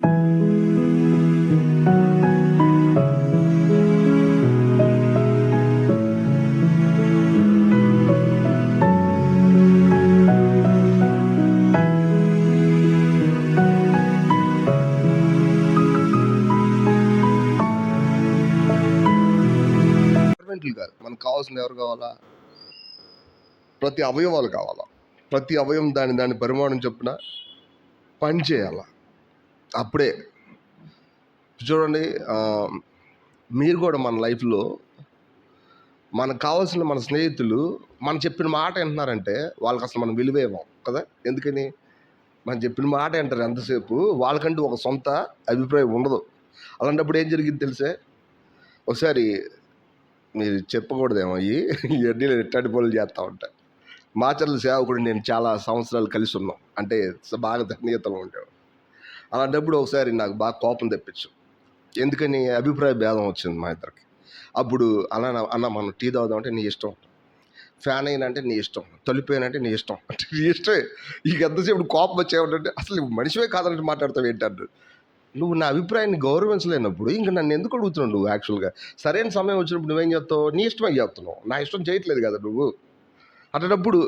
కాదు, మనకు కావాల్సిన ఎవరు కావాలా? ప్రతి అవయవాలు కావాలా. ప్రతి అవయవం దాని పరిమాణం చొప్పున పని చేయాలా. అప్పుడే చూడండి, మీరు కూడా మన లైఫ్లో మనకు కావాల్సిన మన స్నేహితులు మనం చెప్పిన మాట వింటున్నారంటే వాళ్ళకి అసలు మనం విలువ ఇవ్వం కదా. ఎందుకని? మనం చెప్పిన మాట వింటారు ఎంతసేపు, వాళ్ళకంటూ ఒక సొంత అభిప్రాయం ఉండదు. అలాంటప్పుడు ఏం జరిగింది తెలిసే, ఒకసారి మీరు చెప్పకూడదేమో ఇవన్నీ నేను ఇట్లాంటి పనులు చేస్తూ ఉంటాను. మాచర్ల సేవకుడు నేను చాలా సంవత్సరాలు కలిసి ఉన్నాం, అంటే బాగా ధన్యతలు ఉండేవాడు. అలాంటప్పుడు ఒకసారి నాకు బాగా కోపం తెప్పించు. ఎందుకని? అభిప్రాయ భేదం వచ్చింది మా ఇద్దరికి. అప్పుడు అన్న మనం టీ తాగుదాం అంటే నీ ఇష్టం, ఫ్యాన్ అయినంటే నీ ఇష్టం, తొలిపోయినంటే నీ ఇష్టం అంటే నీ ఇష్టమే. ఇక ఎంతసేపు కోపం వచ్చేవాడంటే అసలు మనిషివే కాదంటే మాట్లాడతావు ఏంటంటే, నువ్వు నా అభిప్రాయాన్ని గౌరవించలేనప్పుడు ఇంక నన్ను ఎందుకు అడుగుతున్నావు నువ్వు? యాక్చువల్గా సరైన సమయం వచ్చినప్పుడు నువ్వేం చేస్తావు? నీ ఇష్టమే చేస్తున్నావు, నా ఇష్టం చేయట్లేదు కదా నువ్వు. అట్టేటప్పుడు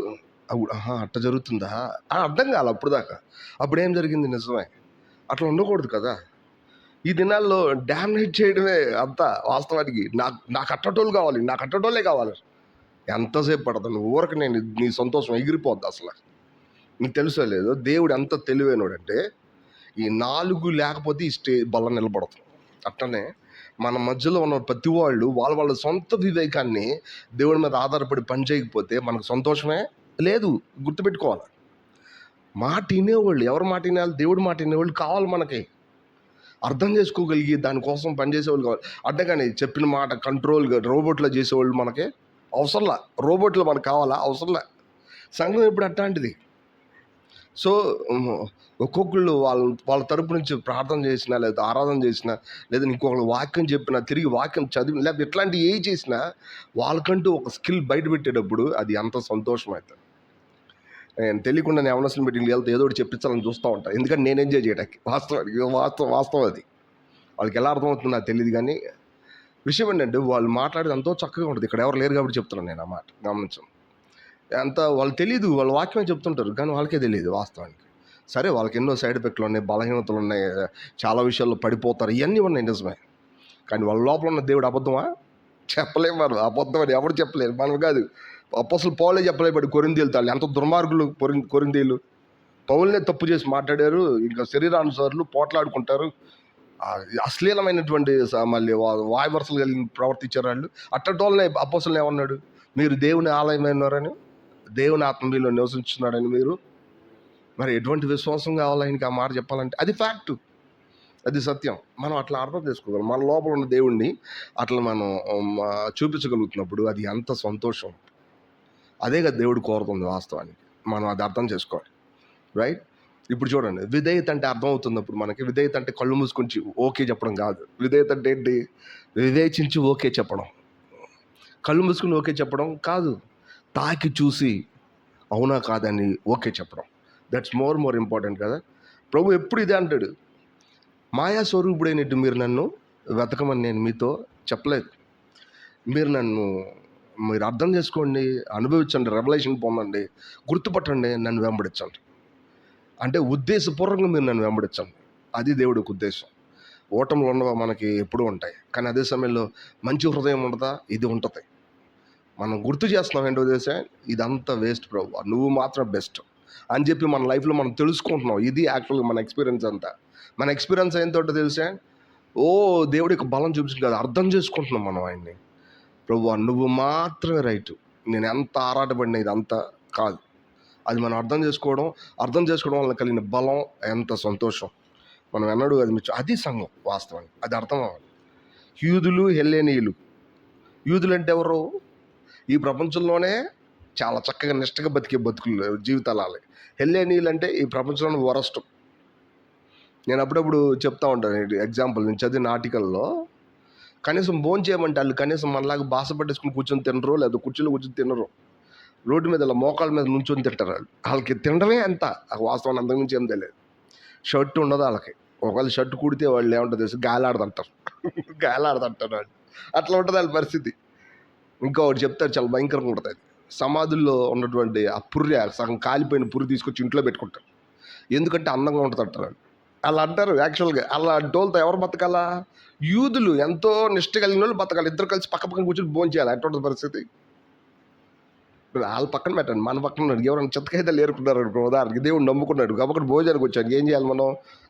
అట్ట జరుగుతుందా అని అర్థం కాదు అప్పుడు దాకా. అప్పుడు ఏం జరిగింది? నిజమే, అట్లా ఉండకూడదు కదా. ఈ దినాల్లో డామినేట్ చేయడమే అంతా వాస్తవానికి. నాకు అట్టటోళ్ళు కావాలి, నాకు అట్టటోళ్ళే కావాలి. ఎంతసేపు పడతాను ఊరకు, నేను నీ సంతోషం ఎగిరిపోద్ది అసలు. నీకు తెలుసో లేదో, దేవుడు ఎంత తెలివైనోడంటే ఈ 4 లేకపోతే ఈ బల్ల నిలబడతాం. అట్టనే మన మధ్యలో ఉన్న ప్రతి వాళ్ళు వాళ్ళ సొంత వివేకాన్ని దేవుడి మీద ఆధారపడి పని చేయకపోతే మనకు సంతోషమే లేదు. గుర్తుపెట్టుకోవాలి. మాట వినేవాళ్ళు, ఎవరు మాట వినేవాళ్ళు? దేవుడి మాట వినేవాళ్ళు కావాలి మనకి. అర్థం చేసుకోగలిగి దానికోసం పనిచేసేవాళ్ళు కావాలి. అంతేగాని చెప్పిన మాట కంట్రోల్గా రోబోట్లో చేసేవాళ్ళు మనకి అవసరంలా. రోబోట్లు మనకు కావాలా? అవసరంలా. సంఘం ఇప్పుడు అట్లాంటిది. సో ఒక్కొక్కళ్ళు వాళ్ళ తరపు నుంచి ప్రార్థన చేసినా, లేదా ఆరాధన చేసినా, లేదా ఇంకొకళ్ళు వాక్యం చెప్పినా, తిరిగి వాక్యం చదివి, లేదా ఇట్లాంటివి ఏ చేసినా వాళ్ళకంటూ ఒక స్కిల్ బయట పెట్టేటప్పుడు అది అంత సంతోషం అవుతుంది. నేను తెలియకుండా నేను అవనసిన మీటింగ్కి వెళ్తే ఏదో ఒకటి చెప్పించాలని చూస్తూ ఉంటాను, ఎందుకంటే నేను ఎంజాయ్ చేయడానికి. వాస్తవం అది. వాళ్ళకి ఎలా అర్థమవుతుందో నాకు తెలియదు, కానీ విషయం ఏంటంటే వాళ్ళు మాట్లాడేది ఎంతో చక్కగా ఉంటుంది. ఇక్కడ ఎవరు లేరు కాబట్టి చెప్తున్నాను నేను ఆ మాట, గమనించాం. అంత వాళ్ళు తెలియదు, వాళ్ళు వాక్యమే చెప్తుంటారు కానీ వాళ్ళకే తెలియదు వాస్తవానికి. సరే, వాళ్ళకి ఎన్నో సైడ్ ఎఫెక్ట్లు ఉన్నాయి, బలహీనతలు ఉన్నాయి, చాలా విషయాల్లో పడిపోతారు, ఇవన్నీ ఉన్నాయి నిజమే. కానీ వాళ్ళ లోపల ఉన్న దేవుడు అబద్ధమా? చెప్పలేము. మనం అబద్ధం అని ఎవరు చెప్పలేరు, మనం కాదు. అపోస్తలుడు పౌలే చెప్పలేబడి కొరింథీయుల తాళ్ళు ఎంత దుర్మార్గులు. కొరింథీయులు పౌలునే తప్పు చేసి మాట్లాడారు, ఇంకా శరీరానుసారులు పోట్లాడుకుంటారు, అశ్లీలమైనటువంటి మళ్ళీ వాయువరసలు కలిగి ప్రవర్తించారు వాళ్ళు. అట్టటోళ్ళనే అపోస్తలుడు ఏమన్నాడు? మీరు దేవుని ఆలయమైనారని, దేవుని ఆత్మ మీలో నివసించున్నాడని. మీరు మరి ఎటువంటి విశ్వాసం కావాలి ఆయనకి ఆ మాట చెప్పాలంటే? అది ఫ్యాక్టు, అది సత్యం. మనం అట్లా అర్థం చేసుకోగలం. మన లోపల ఉన్న దేవుణ్ణి అట్లా మనం చూపించగలుగుతున్నప్పుడు అది ఎంత సంతోషం. అదే కదా దేవుడు కోరుతుంది వాస్తవానికి. మనం అది అర్థం చేసుకోవాలి, రైట్? ఇప్పుడు చూడండి, విధేయత అంటే అర్థమవుతున్నప్పుడు మనకి, విధేయత అంటే కళ్ళు మూసుకొని ఓకే చెప్పడం కాదు. విధేయత అంటే ఏంటి? వివేచించి ఓకే చెప్పడం. కళ్ళు మూసుకుని ఓకే చెప్పడం కాదు, తాకి చూసి అవునా కాదని ఓకే చెప్పడం. దట్స్ మోర్ ఇంపార్టెంట్ కదా. ప్రభు ఎప్పుడు ఇదే అంటాడు, మాయా స్వరూపుడైనట్టు మీరు నన్ను వెతకమని నేను మీతో చెప్పలేదు. మీరు అర్థం చేసుకోండి, అనుభవించండి, రెవల్యూషన్ పొందండి, గుర్తుపట్టండి, నన్ను వెంబడించండి. అంటే ఉద్దేశపూర్వకంగా మీరు నన్ను వెంబడించండి. అది దేవుడికి ఉద్దేశం. ఓటములు ఉండవా? మనకి ఎప్పుడూ ఉంటాయి. కానీ అదే సమయంలో మంచి హృదయం ఉండదా? ఇది ఉంటుంది. మనం గుర్తు చేస్తున్నాం ఏంటో తెలుసా, ఇదంతా వేస్ట్ ప్రభు, నువ్వు మాత్రం బెస్ట్ అని చెప్పి మన లైఫ్లో మనం తెలుసుకుంటున్నాం. ఇది యాక్చువల్గా మన ఎక్స్పీరియన్స్ అంతా. మన ఎక్స్పీరియన్స్ ఏంటో తెలుసా, దేవుడికి బలం చూపించింది కాదు, అర్థం చేసుకుంటున్నాం మనం ఆయన్ని. ప్రభు నువ్వు మాత్రమే రైటు, నేను ఎంత ఆరాటపడినా ఇదంతా కాదు. అది మనం అర్థం చేసుకోవడం వల్ల కలిగిన బలం, ఎంత సంతోషం. మనం ఎన్నడూ అది సంఘం వాస్తవానికి. అది అర్థం అవ్వాలి. యూదులు, హెల్లేనీయులు. యూదులు అంటే ఎవరు? ఈ ప్రపంచంలోనే చాలా చక్కగా నిష్టగా బతికే బతుకులు జీవితాలు. హెల్లేనీయులు అంటే ఈ ప్రపంచంలోనే వరస్ట్. నేను అప్పుడప్పుడు చెప్తా ఉంటాను ఎగ్జాంపుల్, నేను చదివిన ఆర్టికల్లో, కనీసం భోజనం చేయమంటే వాళ్ళు కనీసం మనలాగా బాస పట్టేసుకుని కూర్చొని తినరు, లేదా కుర్చీలో కూర్చొని తినరు. రోడ్డు మీద ఇలా మోకాళ్ళ మీద నుంచొని తింటారు. వాళ్ళకి తినడమే అంత వాస్తవాన్ని, అంతకుమించి ఏం తెలియదు. షర్ట్ ఉండదు వాళ్ళకి, ఒకవేళ షర్ట్ కుడితే వాళ్ళు ఏమంటారు తెలుసు, గాలాడదంటారు. గాలాడదంటారు వాళ్ళు. అట్లా ఉంటుంది వాళ్ళ పరిస్థితి. ఇంకా ఒకటి చెప్తారు, చాలా భయంకరంగా ఉంటుంది అది. సమాధుల్లో ఉన్నటువంటి ఆ పుర్రె, సగం కాలిపోయిన పుర్రి తీసుకొచ్చి ఇంట్లో పెట్టుకుంటారు. ఎందుకంటే అందంగా ఉంటుంది అంటారు వాళ్ళు. అలా అంటారు యాక్చువల్గా. అలా అంటోళ్ళతో ఎవరు బతకాలా? యూదులు, ఎంతో నిష్ట కలిగిన వాళ్ళు బతకాలి. ఇద్దరు కలిసి పక్క పక్కన కూర్చొని భోజనం చేయాలి. అటువంటి పరిస్థితి. వాళ్ళ పక్కన పెట్టండి, మన పక్కన ఉన్నాడు. ఎవరైనా చిత్తకాయిదాలు ఏరుకున్నారు అనుకో, ఉదాహరణకి దేవుడు నమ్ముకున్నాడు కాబట్టి భోజనానికి వచ్చాడు, ఏం చేయాలి మనం?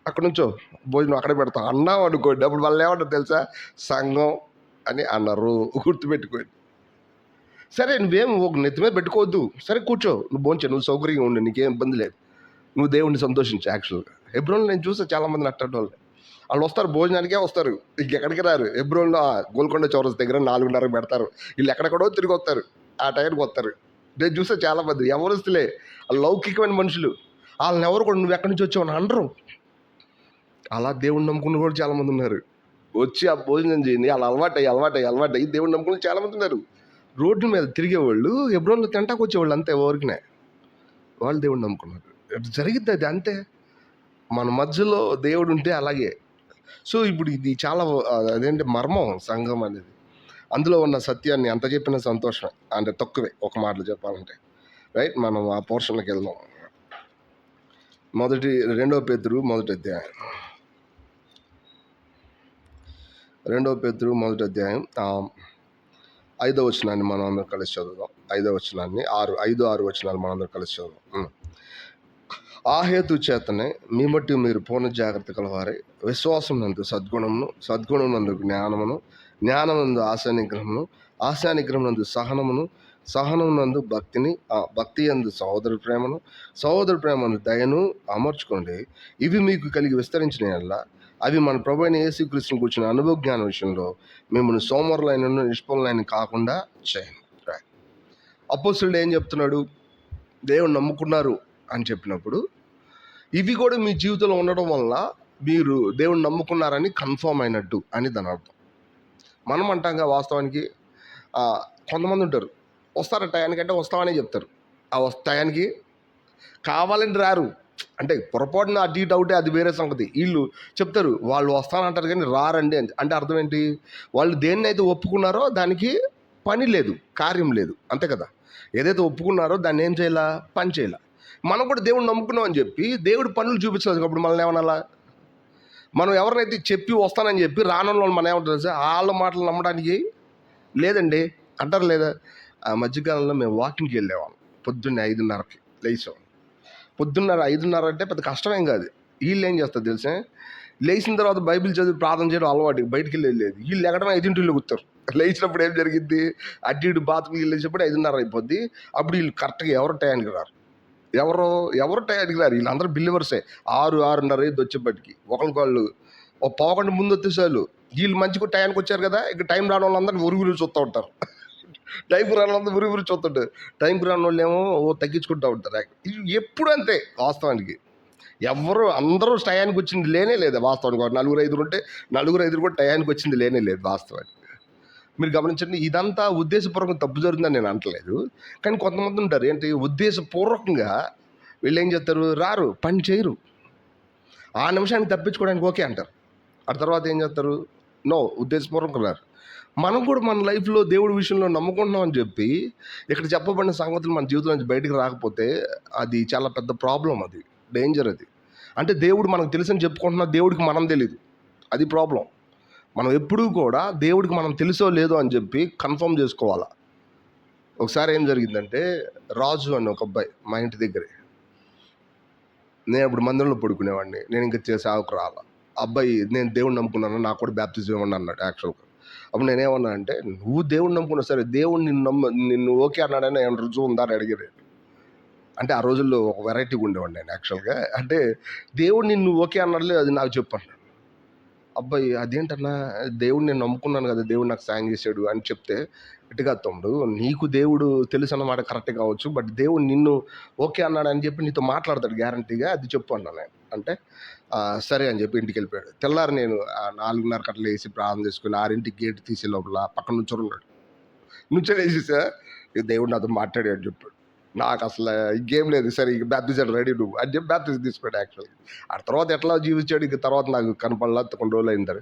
అక్కడ నుంచో భోజనం అక్కడే పెడతాం అన్నాం అనుకోండి, అప్పుడు వాళ్ళు ఏమంటారు తెలుసా? సంఘం అని అన్నారు. గుర్తుపెట్టుకోండి. సరే, నువ్వేం ఒక నెత్తి మీద పెట్టుకోవద్దు, సరే కూర్చో, నువ్వు భోంచే, నువ్వు సౌకర్యంగా ఉండు, నీకేం ఇబ్బంది లేదు, నువ్వు దేవుడిని సంతోషించు. యాక్చువల్గా హెబ్రోన్లో నేను చూసా చాలామంది అట్టంటి వాళ్ళు వస్తారు, భోజనానికే వస్తారు, ఇంకెక్కడికి రారు. హెబ్రోన్లో గోల్కొండ చౌరస్ దగ్గర 4:30 పెడతారు, వీళ్ళు ఎక్కడెక్కడో తిరిగి వస్తారు, ఆ టైంకి వస్తారు. నేను చూసా చాలామంది ఎవరిస్తులే, లౌకికమైన మనుషులు. వాళ్ళని ఎవరు కూడా నువ్వు ఎక్కడి నుంచి వచ్చావు అని అనరు. అలా దేవుడిని నమ్ముకున్న కూడా చాలామంది ఉన్నారు. వచ్చి ఆ భోజనం చేయండి, వాళ్ళు అలవాటయ్యి దేవుడిని నమ్ముకుని చాలామంది ఉన్నారు. రోడ్డు మీద తిరిగేవాళ్ళు హెబ్రోన్లో తింటాకు వచ్చేవాళ్ళు, అంతే ఊరికినే. వాళ్ళు దేవుడిని నమ్ముకున్నారు. జరిగిద్ది అది, అంతే. మన మధ్యలో దేవుడు ఉంటే అలాగే. సో ఇప్పుడు ఇది చాలా అదేంటి మర్మం సంఘం అనేది. అందులో ఉన్న సత్యాన్ని ఎంత చెప్పినా సంతోషం, అంటే తక్కువే ఒక మాటలు చెప్పాలంటే. రైట్, మనం ఆ పోర్షన్లోకి వెళ్దాం. 2 పేతురు మొదటి అధ్యాయం 5వ వచనాన్ని మనం అందరం కలిసి చదువుదాం. 5వ వచనాన్ని 5-6 వచనాలు మనం అందరం కలిసి చదువుదాం. ఆ హేతు చేతనే మీ మట్టి మీరు పూర్ణ జాగ్రత్త కలవారే, విశ్వాసం నందు సద్గుణం నందు జ్ఞానమును, జ్ఞానం నందు ఆశానిగ్రహం నందు సహనం నందు భక్తి యందు సహోదర ప్రేమను దయను అమర్చుకోండి. ఇవి మీకు కలిగి విస్తరించిన యెడల అవి మన ప్రభు అయిన యేసుక్రీస్తును కూర్చున్న అనుభవ జ్ఞానం విషయంలో మిమ్మల్ని సోమరులైన నిష్ఫలులైన కాకుండా చేయండి. అపోస్తలుడు ఏం చెప్తున్నాడు? దేవుడు నమ్ముకున్నారు అని చెప్పినప్పుడు ఇవి కూడా మీ జీవితంలో ఉండడం వల్ల మీరు దేవుడు నమ్ముకున్నారని కన్ఫర్మ్ అయినట్టు అని దాని అర్థం. మనం అంటాంగా వాస్తవానికి కొంతమంది ఉంటారు, వస్తారా టయానికంటే వస్తామని చెప్తారు. ఆ టయానికి కావాలని రారు, అంటే పొరపాటున అటు ఇటు అవుతే అది వేరే సంగతి. వీళ్ళు చెప్తారు వాళ్ళు వస్తానంటారు కానీ రారండి అంటే అర్థం ఏంటి? వాళ్ళు దేన్నైతే ఒప్పుకున్నారో దానికి పని లేదు, కార్యం లేదు, అంతే కదా. ఏదైతే ఒప్పుకున్నారో దాన్ని ఏం చేయాలా? పని చేయాల. మనం కూడా దేవుడు నమ్ముకున్నాం అని చెప్పి దేవుడు పనులు చూపించలేదు. అప్పుడు మనల్ని ఏమనాలా? మనం ఎవరినైతే చెప్పి వస్తానని చెప్పి రానంలో మనం ఏమంటారు సార్, వాళ్ళ మాటలు నమ్మడానికి లేదండి అంటారు లేదా? ఆ మధ్యకాలంలో మేము వాకింగ్కి వెళ్ళేవాళ్ళం, పొద్దున్నే 5:30కి లేచాం. పొద్దున్న 5:30 అంటే పెద్ద కష్టమేం కాదు. వీళ్ళు ఏం చేస్తారు తెలుసా, లేచిన తర్వాత బైబిల్ చదివి ప్రార్థన చేయడం అలవాటు, బయటికి వెళ్ళలేదు. వీళ్ళు ఎక్కడం 5 కూర్తారు. లేచినప్పుడు ఏం జరిగింది, అటు ఇటు బాత్రూమ్కి వెళ్ళేటప్పుడు 5:30 అయిపోద్ది. అప్పుడు వీళ్ళు కరెక్ట్గా ఎవరు టయానికి రారు, ఎవరు టయానికి రారు. వీళ్ళందరూ బిల్లివర్సే. 6-6:30 అయింది వచ్చేప్పటికి. ఒకళ్ళు ఒక పావుగంట ముందు వచ్చేసారు. వీళ్ళు మంచిగా టయానికి వచ్చారు కదా, ఇక టైం రాని వాళ్ళందరూ ఉరుగురు చూస్తూ ఉంటారు. టైంకి రాని వాళ్ళందరూ ఉరుగురు చూస్తుంటారు. టైంకి రాని వాళ్ళు ఏమో తగ్గించుకుంటూ ఉంటారు. ఎప్పుడు అంతే వాస్తవానికి. అందరూ టయానికి వచ్చింది లేనే లేదు వాస్తవానికి. 4-5 ఉంటే 4-5 కూడా టయానికి వచ్చింది లేనే లేదు వాస్తవానికి. మీరు గమనించండి, ఇదంతా ఉద్దేశపూర్వకంగా తప్పు జరుగుతుందని నేను అంటలేదు. కానీ కొంతమంది ఉంటారు ఏంటి, ఉద్దేశపూర్వకంగా వీళ్ళు ఏం చేస్తారు, రారు, పని చేయరు. ఆ నిమిషాన్ని తప్పించుకోవడానికి ఓకే అంటారు. ఆ తర్వాత ఏం చేస్తారు, నో, ఉద్దేశపూర్వకంగా రారు. మనం కూడా మన లైఫ్లో దేవుడి విషయంలో నమ్ముకుంటున్నాం అని చెప్పి ఇక్కడ చెప్పబడిన సంగతులు మన జీవితం నుంచి బయటికి రాకపోతే అది చాలా పెద్ద ప్రాబ్లం, అది డేంజర్. అది అంటే దేవుడు మనకు తెలుసని చెప్పుకుంటున్నా, దేవుడికి మనం తెలీదు, అది ప్రాబ్లం. మనం ఎప్పుడూ కూడా దేవుడికి మనం తెలుసో లేదో అని చెప్పి కన్ఫర్మ్ చేసుకోవాలా. ఒకసారి ఏం జరిగిందంటే, రాజు అని ఒక అబ్బాయి మా ఇంటి దగ్గరే, నేను అప్పుడు మందిరంలో పడుకునేవాడిని, నేను ఇంకా సేవకు రాలా. అబ్బాయి నేను దేవుడిని నమ్ముకున్నాను, నాకు కూడా బ్యాప్టిజం ఇవ్వండి అన్నాడు యాక్చువల్గా. అప్పుడు నేనేమన్నా అంటే, నువ్వు దేవుడిని నమ్ముకున్నావు సరే, దేవుడు నిన్ను ఓకే అన్నాడని ఏమైనా రుజువు ఉందా అని అడిగారు. అంటే ఆ రోజుల్లో ఒక వెరైటీగా ఉండేవాడిని నేను యాక్చువల్గా. అంటే దేవుడు నిన్ను ఓకే అన్నాడులే, అది నాకు చెప్పు అన్నాడు. అబ్బాయి అదేంటన్నా, దేవుడు నేను నమ్ముకున్నాను కదా, దేవుడు నాకు సాయం చేశాడు అని చెప్తే, ఇటుగా తమ్ముడు నీకు దేవుడు తెలుసు అన్నమాట కరెక్ట్ కావచ్చు, బట్ దేవుడు నిన్ను ఓకే అన్నాడు అని చెప్పి నీతో మాట్లాడతాడు గ్యారంటీగా, అది చెప్పు అన్నాను నేను. అంటే సరే అని చెప్పి ఇంటికి వెళ్ళిపోయాడు. తెల్లారి నేను 4:30 అట్లా వేసి ప్రార్థన చేసుకుని 6ంటికి గేట్ తీసే లోపల పక్కన నుంచొని ఉన్నాడు. నుంచొని వేసేసా, దేవుడు నాతో మాట్లాడాడు చెప్పాడు. నాకు అసలు ఇంకేం లేదు, సరే ఇక బ్యాప్టిజం రెడీ నువ్వు అని చెప్పి బ్యాప్టిజం తీసుకోండి. యాక్చువల్గా ఆ తర్వాత ఎట్లా జీవించాడు ఇక తర్వాత నాకు కనపడలా, కొన్ని రోజులు అయిన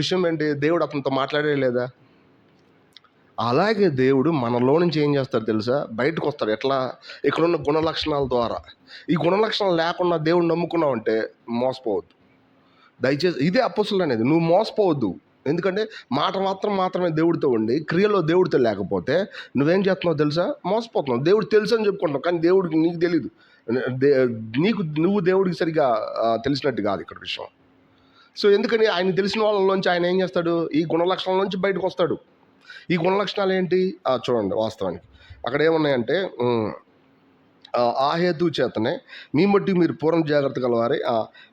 విషయం ఏంటి, దేవుడు అతనితో మాట్లాడే లేదా? అలాగే దేవుడు మనలో నుంచి ఏం చేస్తాడు తెలుసా, బయటకు వస్తాడు. ఎట్లా? ఇక్కడున్న గుణ లక్షణాల ద్వారా. ఈ గుణ లక్షణాలు లేకుండా దేవుడు నమ్ముకున్నావు అంటే మోసపోవద్దు. దయచేసి ఇదే అపోస్తులు అనేది, నువ్వు మోసపోవద్దు. ఎందుకంటే మాట మాత్రమే దేవుడితో ఉండి క్రియలో దేవుడితో లేకపోతే నువ్వేం చేస్తున్నావు తెలుసా, మోసపోతున్నావు. దేవుడు తెలుసు అని చెప్పుకుంటున్నావు, కానీ దేవుడికి నీకు తెలీదు. నువ్వు దేవుడికి సరిగా తెలిసినట్టు కాదు ఇక్కడ విషయం. సో ఎందుకని ఆయన తెలిసిన వాళ్ళలోంచి ఆయన ఏం చేస్తాడు, ఈ గుణ లక్షణాల నుంచి బయటకు వస్తాడు. ఈ గుణ లక్షణాలు ఏంటి చూడండి. వాస్తవానికి అక్కడ ఏమున్నాయంటే, ఆ హేతు చేతనే మీ మట్టి మీరు పూర్ణ జాగ్రత్త గలవారే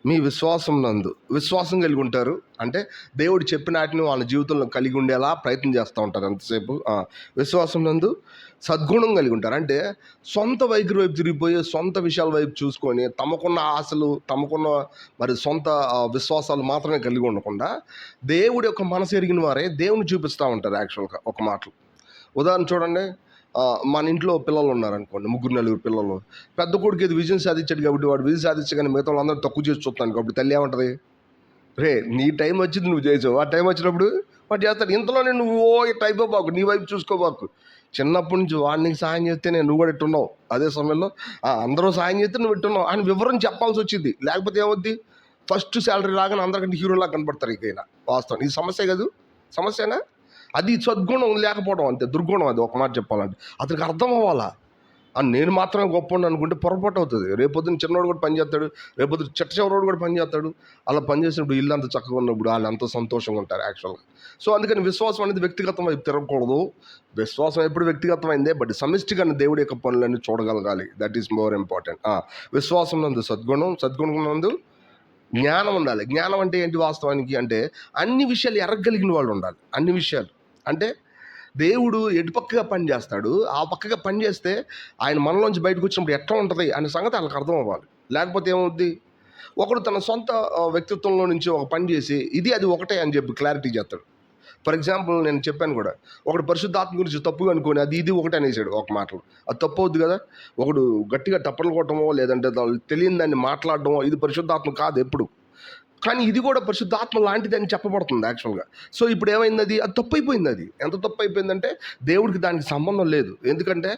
మీ విశ్వాసం కలిగి ఉంటారు. అంటే దేవుడు చెప్పిన వాటిని వాళ్ళ జీవితంలో కలిగి ఉండేలా ప్రయత్నం చేస్తూ ఉంటారు. ఎంతసేపు విశ్వాసం నందు సద్గుణం కలిగి ఉంటారు. అంటే సొంత వైఖరి వైపు తిరిగిపోయి సొంత విషయాల వైపు చూసుకొని తమకున్న ఆశలు, తమకున్న మరి సొంత విశ్వాసాలు మాత్రమే కలిగి ఉండకుండా దేవుడి యొక్క మనసు ఎరిగిన వారే దేవుని చూపిస్తూ ఉంటారు. యాక్చువల్గా ఒక మాటలు ఉదాహరణ చూడండి. మన ఇంట్లో పిల్లలు ఉన్నారనుకోండి, 3-4 పిల్లలు. పెద్ద కొడుకు ఇది విజయం సాధించాడు కాబట్టి వాడు విజయం సాధించగానే మిగతా వాళ్ళందరూ తక్కువ చేసి చూస్తాను కాబట్టి తల్లి ఏమంటుంది, రే నీ టైం వచ్చింది నువ్వు చేసావు, ఆ టైం వచ్చినప్పుడు వాడు చేస్తాడు. ఇంతలోనే నువ్వు టైప్ బాకు, నీ వైపు చూసుకోబాకు. చిన్నప్పటి నుంచి వాడికి సాయం చేస్తేనే నువ్వు కూడా ఇట్టున్నావు, అదే సమయంలో అందరూ సాయం చేస్తే నువ్వు ఇట్టున్నావు అని వివరం చెప్పాల్సి వచ్చింది. లేకపోతే ఏమవుద్ది, ఫస్ట్ శాలరీ లాగానే అందరికంటే హీరోలాగా కనపడతారు. ఇకైనా వాస్తవం ఇది సమస్య కాదు, సమస్యనా? అది సద్గుణం లేకపోవడం, అంతే దుర్గుణం. అది ఒక మాట చెప్పాలంటే అతనికి అర్థం అవ్వాలా. అని నేను మాత్రమే గొప్ప అనుకుంటే పొరపాటు అవుతుంది. రేపొద్దున చిన్నోడు కూడా పనిచేస్తాడు, రేపొద్దున చివరోడు కూడా పనిచేస్తాడు. అలా పనిచేసినప్పుడు ఇల్లు అంత చక్కగా ఉన్నప్పుడు వాళ్ళు ఎంతో సంతోషంగా ఉంటారు యాక్చువల్గా. సో అందుకని విశ్వాసం అనేది వ్యక్తిగతం వైపు తిరగకూడదు. విశ్వాసం ఎప్పుడు వ్యక్తిగతమైందే, బట్ సమిష్టిగా దేవుడి యొక్క పనులన్నీ చూడగలగాలి. That is more important. విశ్వాసం నందు సద్గుణం నందు జ్ఞానం ఉండాలి. జ్ఞానం అంటే ఏంటి వాస్తవానికి అంటే అన్ని విషయాలు ఎరగలిగిన వాళ్ళు ఉండాలి. అన్ని విషయాలు అంటే దేవుడు ఎటు పక్కగా పని చేస్తాడు, ఆ పక్కగా పని చేస్తే ఆయన మనలోంచి బయటకు వచ్చినప్పుడు ఎట్లా ఉంటుంది అనే సంగతి వాళ్ళకి అర్థం అవ్వాలి. లేకపోతే ఏమవుద్ది, ఒకడు తన సొంత వ్యక్తిత్వంలో నుంచి ఒక పని చేసి ఇది అది ఒకటే అని చెప్పి క్లారిటీ చేస్తాడు. ఫర్ ఎగ్జాంపుల్ నేను చెప్పాను కూడా, ఒకడు పరిశుద్ధాత్మ గురించి తప్పుగా అనుకోని అది ఇది ఒకటే అనేసాడు ఒక మాటలు. అది తప్పు అవుద్ది కదా. ఒకడు గట్టిగా టప్పలు కొట్టడమో లేదంటే తెలియని దాన్ని మాట్లాడడమో ఇది పరిశుద్ధాత్మ కాదు ఎప్పుడు, కానీ ఇది కూడా పరిశుద్ధాత్మ లాంటిది అని చెప్పబడుతుంది యాక్చువల్గా. సో ఇప్పుడు ఏమైంది, అది తప్పు అయిపోయింది. అది ఎంత తప్పు అయిపోయిందంటే దేవుడికి దానికి సంబంధం లేదు. ఎందుకంటే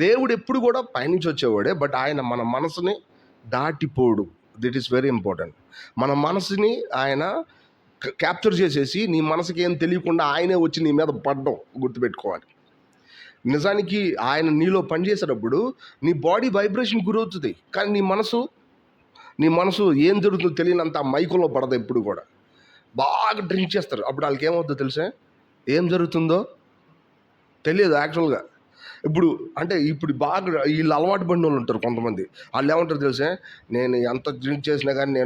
దేవుడు ఎప్పుడు కూడా పైనుంచి వచ్చేవాడే, బట్ ఆయన మన మనసుని దాటిపోడు. దిట్ ఈస్ వెరీ ఇంపార్టెంట్. మన మనసుని ఆయన క్యాప్చర్ చేసేసి నీ మనసుకి ఏం తెలియకుండా ఆయనే వచ్చి నీ మీద పడడం గుర్తుపెట్టుకోవాలి. నిజానికి ఆయన నీలో పనిచేసేటప్పుడు నీ బాడీ వైబ్రేషన్ గురవుతుంది, కానీ నీ మనసు ఏం జరుగుతుందో తెలియనంత మైకులో పడదు. ఎప్పుడు కూడా బాగా డ్రింక్ చేస్తారు, అప్పుడు వాళ్ళకి ఏమవుతుందో తెలుసా, ఏం జరుగుతుందో తెలియదు యాక్చువల్గా. ఇప్పుడు బాగా వీళ్ళు అలవాటు పడిన వాళ్ళు ఉంటారు కొంతమంది. వాళ్ళు ఏమంటారు తెలుసా, నేను ఎంత డ్రింక్ చేసినా కానీ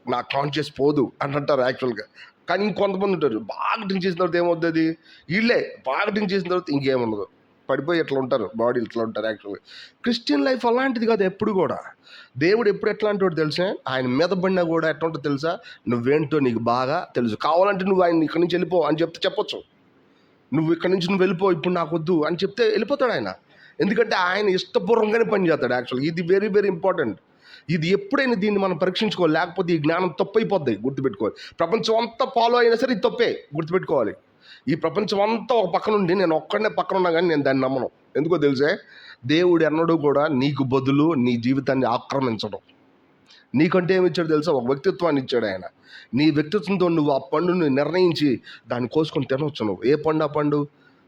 నా కాన్షియస్ పోదు అని అంటారు యాక్చువల్గా. కానీ ఇంకొంతమంది ఉంటారు బాగా డ్రింక్ చేసిన తర్వాత ఏమవుతుంది, వీళ్ళే బాగా డ్రింక్ చేసిన తర్వాత ఇంకేముండదు, పడిపోయి ఇట్లా ఉంటారు, బాడీ ఇట్లా ఉంటారు. యాక్చువల్గా క్రిస్టియన్ లైఫ్ అలాంటిది కాదు. ఎప్పుడు కూడా దేవుడు ఎప్పుడు ఎట్లాంటి వాడు తెలుసా, ఆయన మీద పడినా కూడా ఎట్లా ఉంటుందో తెలుసా, నువ్వేంటో నీకు బాగా తెలుసు. కావాలంటే నువ్వు ఆయన ఇక్కడి నుంచి వెళ్ళిపో అని చెప్పొచ్చు. నువ్వు ఇక్కడి నుంచి వెళ్ళిపో, ఇప్పుడు నాకు వద్దు అని చెప్తే వెళ్ళిపోతాడు ఆయన. ఎందుకంటే ఆయన ఇష్టపూర్వకంగానే పనిచేస్తాడు యాక్చువల్గా. ఇది వెరీ వెరీ ఇంపార్టెంట్. ఇది ఎప్పుడైనా దీన్ని మనం పరీక్షించుకోవాలి, లేకపోతే ఈ జ్ఞానం తప్పు అయిపోద్ది. గుర్తుపెట్టుకోవాలి. ప్రపంచం అంతా ఫాలో అయినా సరే ఇది తప్పే, గుర్తుపెట్టుకోవాలి. ఈ ప్రపంచం అంతా ఒక పక్కన ఉండి నేను ఒక్కడనే పక్కన ఉన్నా కానీ నేను దాన్ని నమ్మను. ఎందుకో తెలుసే, దేవుడు ఎన్నడూ కూడా నీకు బదులు నీ జీవితాన్ని ఆక్రమించడం. నీకంటే ఏమి ఇచ్చాడు తెలుసా, ఒక వ్యక్తిత్వాన్ని ఇచ్చాడు ఆయన. నీ వ్యక్తిత్వంతో నువ్వు ఆ పండుని నిర్ణయించి దాన్ని కోసుకొని తినవచ్చు. నువ్వు ఏ పండు ఆ పండు,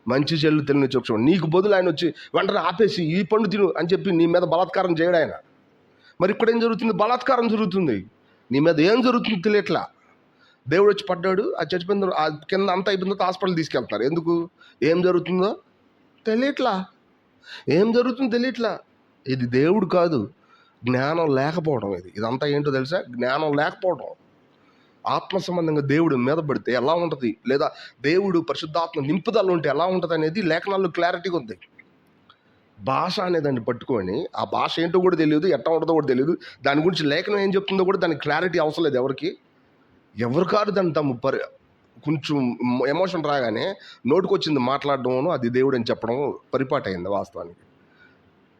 మంచి చెల్లు తెలియని చూపు. నీకు బదులు ఆయన వచ్చి వెంటనే ఆపేసి ఈ పండు తిను అని చెప్పి నీ మీద బలాత్కారం చేయడు ఆయన. మరి ఇక్కడ ఏం జరుగుతుంది, బలాత్కారం జరుగుతుంది. నీ మీద ఏం జరుగుతుందో తెలియట్లా. దేవుడు వచ్చి పడ్డాడు, అది చచ్చిపోయిన కింద అంతా అయిపోయిన తర్వాత హాస్పిటల్ తీసుకెళ్తున్నారు. ఎందుకు, ఏం జరుగుతుందో తెలియట్లా, ఏం జరుగుతుందో తెలియట్లా. ఇది దేవుడు కాదు, జ్ఞానం లేకపోవడం. ఇదంతా ఏంటో తెలుసా, జ్ఞానం లేకపోవడం. ఆత్మ సంబంధంగా దేవుడు మీద పడితే ఎలా ఉంటుంది, లేదా దేవుడు పరిశుద్ధాత్మ నింపుదల ఉంటే ఎలా ఉంటుంది అనేది లేఖనాల్లో క్లారిటీగా ఉంది. భాష అనేదాన్ని పట్టుకొని ఆ భాష ఏంటో కూడా తెలియదు, ఎట్లా ఉంటుందో కూడా తెలియదు, దాని గురించి లేఖనం ఏం చెప్తుందో కూడా దానికి క్లారిటీ అవసరం లేదు ఎవరు కాదు. దాన్ని కొంచెం ఎమోషన్ రాగానే నోటుకొచ్చింది మాట్లాడడం, అది దేవుడు అని చెప్పడం పరిపాటి అయింది వాస్తవానికి.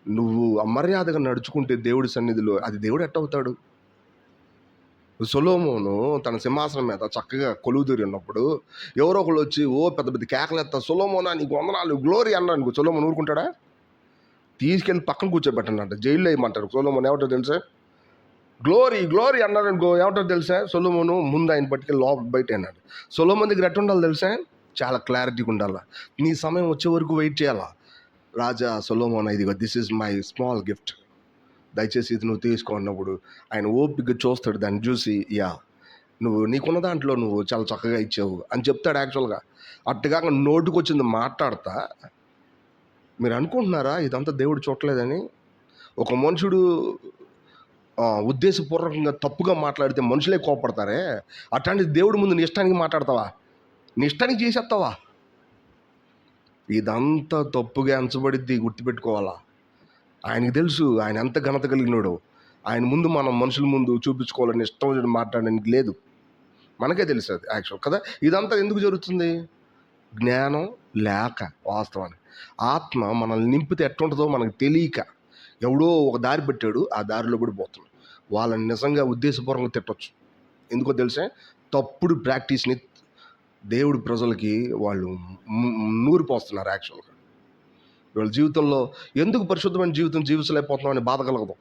నువ్వు అమర్యాదగా నడుచుకుంటే దేవుడి సన్నిధిలో అది దేవుడు ఎట్టవుతాడు? సొలొమోను తన సింహాసనం మీద చక్కగా కొలువుదీరి ఉన్నప్పుడు ఎవరో ఒకళ్ళు వచ్చి ఓ పెద్ద పెద్ద కేకలేస్తా, సొలొమోనా నీకు వందనాలు గ్లోరీ అన్నాడు. సొలొమోను ఊరుకుంటాడా? తీసుకెళ్ళి పక్కన కూర్చోబెట్టండి, జైల్లో వేయమంటారు. సొలొమోను ఏమంటో తెలుసా? గ్లోరీ గ్లోరీ అన్నాడు అనుకో, ఏమంటారు తెలుసా? సొలొమోను ముందు ఆయన పట్టుకెళ్ళి లోపల బయట అన్నాడు. సొలొమోన్ దగ్గర ఎట్లా ఉండాలి తెలుసా? చాలా క్లారిటీగా ఉండాలా. నీ సమయం వచ్చే వరకు వెయిట్ చేయాలా. రాజా సొలొమోన్, ఇదిగో this is my small gift, దయచేసి ఇది నువ్వు తీసుకున్నప్పుడు ఆయన ఓపికగా చూస్తాడు. దాన్ని చూసి యా నువ్వు నీకున్న దాంట్లో నువ్వు చాలా చక్కగా ఇచ్చావు అని చెప్తాడు. యాక్చువల్గా అట్టుగా నోటుకు వచ్చింది మాట్లాడతా. మీరు అనుకుంటున్నారా ఇదంతా దేవుడు చూడలేదని? ఒక మనుషుడు ఉద్దేశపూర్వకంగా తప్పుగా మాట్లాడితే మనుషులే కోపడతారే, అట్లాంటి దేవుడి ముందు నీ ఇష్టానికి మాట్లాడతావా? నీ ఇష్టానికి చేసేస్తావా? ఇదంతా తప్పుగా ఎంచబడిద్ది, గుర్తుపెట్టుకోవాలా. ఆయనకి తెలుసు ఆయన ఎంత ఘనత కలిగినాడో. ఆయన ముందు మనం మనుషుల ముందు చూపించుకోవాలని ఇష్టం వచ్చినట్టు మాట్లాడడానికి లేదు. మనకే తెలుసు అది యాక్చువల్ కదా. ఇదంతా ఎందుకు జరుగుతుంది? జ్ఞానం లేక. వాస్తవాన్ని ఆత్మ మనల్ని నింపితే ఎట్టుంటుందో మనకు తెలియక ఎవడో ఒక దారి పెట్టాడు, ఆ దారిలో కూడా పోతున్నాం. వాళ్ళని నిజంగా ఉద్దేశపూర్వకంగా తిట్టొచ్చు. ఎందుకో తెలుసా? తప్పుడు ప్రాక్టీస్ని దేవుడి ప్రజలకి వాళ్ళు నూరిపోస్తున్నారు. యాక్చువల్గా వీళ్ళ జీవితంలో ఎందుకు పరిశుద్ధమైన జీవితం జీవించలేకపోతున్నాం అని బాధ కలగదు.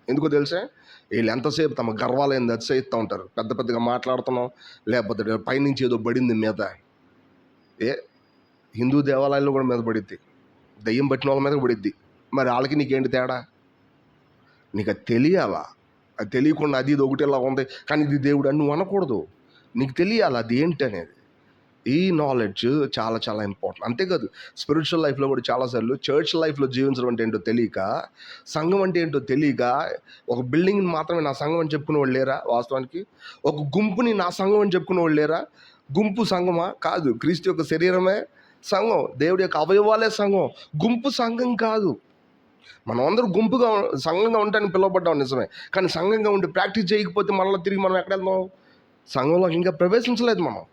ఎందుకో తెలుసా? వీళ్ళు ఎంతసేపు తమ గర్వాలైంది అతిశయిస్తూ ఉంటారు. పెద్ద పెద్దగా మాట్లాడుతున్నాం, లేకపోతే పైనుంచి ఏదో పడింది మీద. హిందూ దేవాలయాల్లో కూడా మీద పడిద్ది, దయ్యం పట్టిన వాళ్ళ మీద పడిద్ది. మరి వాళ్ళకి నీకేంటి తేడా? నీకు అది తెలియాలా. అది తెలియకుండా అది ఇది ఒకటిలా ఉంది కానీ ఇది దేవుడు అని నువ్వు అనకూడదు. నీకు తెలియాలి అది ఏంటి అనేది. ఈ నాలెడ్జ్ చాలా చాలా ఇంపార్టెంట్. అంతేకాదు స్పిరిచువల్ లైఫ్లో కూడా చాలాసార్లు చర్చ్ లైఫ్లో జీవించడం అంటే ఏంటో తెలియక, సంఘం అంటే ఏంటో తెలియక, ఒక బిల్డింగ్ని మాత్రమే నా సంఘం అని చెప్పుకునే వాళ్ళు లేరా? వాస్తవానికి ఒక గుంపుని నా సంఘం అని చెప్పుకునే వాళ్ళు లేరా? గుంపు సంఘమా? కాదు. క్రీస్తు యొక్క శరీరమే సంఘం, దేవుడి యొక్క అవయవాలే సంఘం, గుంపు సంఘం కాదు. మనం అందరూ గుంపుగా సంఘంగా ఉండడానికి పిలువబడ్డాం నిజమే, కానీ సంఘంగా ఉండి ప్రాక్టీస్ చేయకపోతే మళ్ళీ తిరిగి మనం ఎక్కడ వెళ్దాం? సంఘంలో ఇంకా ప్రవేశించలేదు మనం.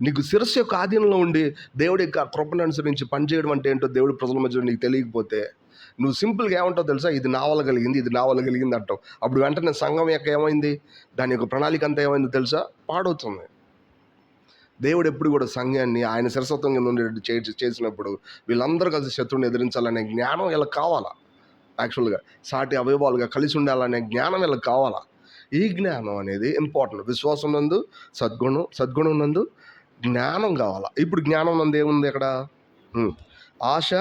నీకు శిరస్సు యొక్క ఆధీనంలో ఉండి దేవుడి యొక్క కృపను అనుసరించి పనిచేయడం అంటే ఏంటో దేవుడి ప్రజల మధ్య నీకు తెలియకపోతే నువ్వు సింపుల్గా ఏమంటావు తెలుసా? ఇది నా వల్ల కలిగింది, ఇది నా వల్ల కలిగింది అంటావు. అప్పుడు వెంటనే సంఘం యొక్క ఏమైంది, దాని యొక్క ప్రణాళిక అంతా ఏమైంది తెలుసా? పాడవుతుంది. దేవుడు ఎప్పుడు కూడా సంఘాన్ని ఆయన శిరసత్వం కింద ఉండేటట్టు చేసినప్పుడు వీళ్ళందరూ కలిసి శత్రువుని ఎదిరించాలనే జ్ఞానం వీళ్ళకి కావాలా. యాక్చువల్గా సాటి అవయవాలుగా కలిసి ఉండాలనే జ్ఞానం వీళ్ళకి కావాలా. ఈ జ్ఞానం అనేది ఇంపార్టెంట్. విశ్వాసం నందు సద్గుణం నందు జ్ఞానం కావాలా. ఇప్పుడు జ్ఞానం నందు ఏముంది అక్కడ? ఆశ,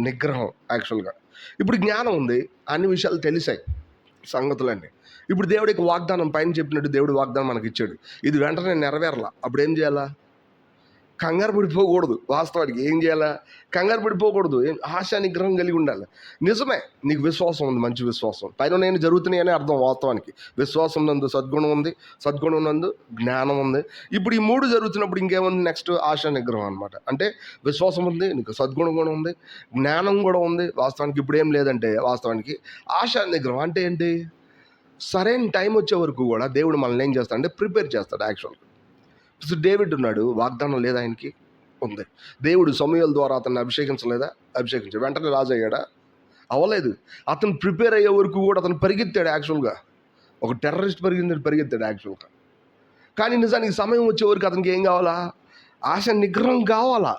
నిగ్రహం. యాక్చువల్గా ఇప్పుడు జ్ఞానం ఉంది, అన్ని విషయాలు తెలిసాయి, సంగతులన్నీ. ఇప్పుడు దేవుడికి వాగ్దానం పైన చెప్పినట్టు దేవుడు వాగ్దానం మనకి ఇచ్చాడు, ఇది వెంటనే నెరవేరలా. అప్పుడు ఏం చేయాలా? కంగారు పడిపోకూడదు. వాస్తవానికి ఏం చేయాలా? కంగారు పడిపోకూడదు. ఆశ, నిగ్రహం కలిగి ఉండాలి. నిజమే, నీకు విశ్వాసం ఉంది, మంచి విశ్వాసం, పైన నేను జరుగుతున్నాయని అర్థం. వాస్తవానికి విశ్వాసం నందు సద్గుణం ఉంది, సద్గుణం నందు జ్ఞానం ఉంది. ఇప్పుడు ఈ మూడు జరుగుతున్నప్పుడు ఇంకేముంది? నెక్స్ట్ ఆశ, నిగ్రహం అనమాట. అంటే విశ్వాసం ఉంది, నీకు సద్గుణం కూడా ఉంది, జ్ఞానం కూడా ఉంది. వాస్తవానికి ఇప్పుడు ఏం లేదంటే, వాస్తవానికి ఆశ, నిగ్రహం అంటే ఏంటి? సరైన టైం వచ్చే వరకు కూడా దేవుడు మనల్ని ఏం చేస్తాడంటే ప్రిపేర్ చేస్తాడు. యాక్చువల్గా డేవిడ్ ఉన్నాడు, వాగ్దానం లేదా? ఆయనకి ఉంది. దేవుడు సమూయేలు ద్వారా అతన్ని అభిషేకించలేదా? అభిషేకించాడు. వెంటనే రాజు అయ్యాడా? అవ్వలేదు. అతను ప్రిపేర్ అయ్యే వరకు కూడా అతను పరిగెత్తాడు. యాక్చువల్గా ఒక టెర్రరిస్ట్ పరిగెత్తాడు యాక్చువల్గా. కానీ నిజానికి సమయం వచ్చే వరకు అతనికి ఏం కావాలా? ఆశ, నిగ్రహం కావాలా.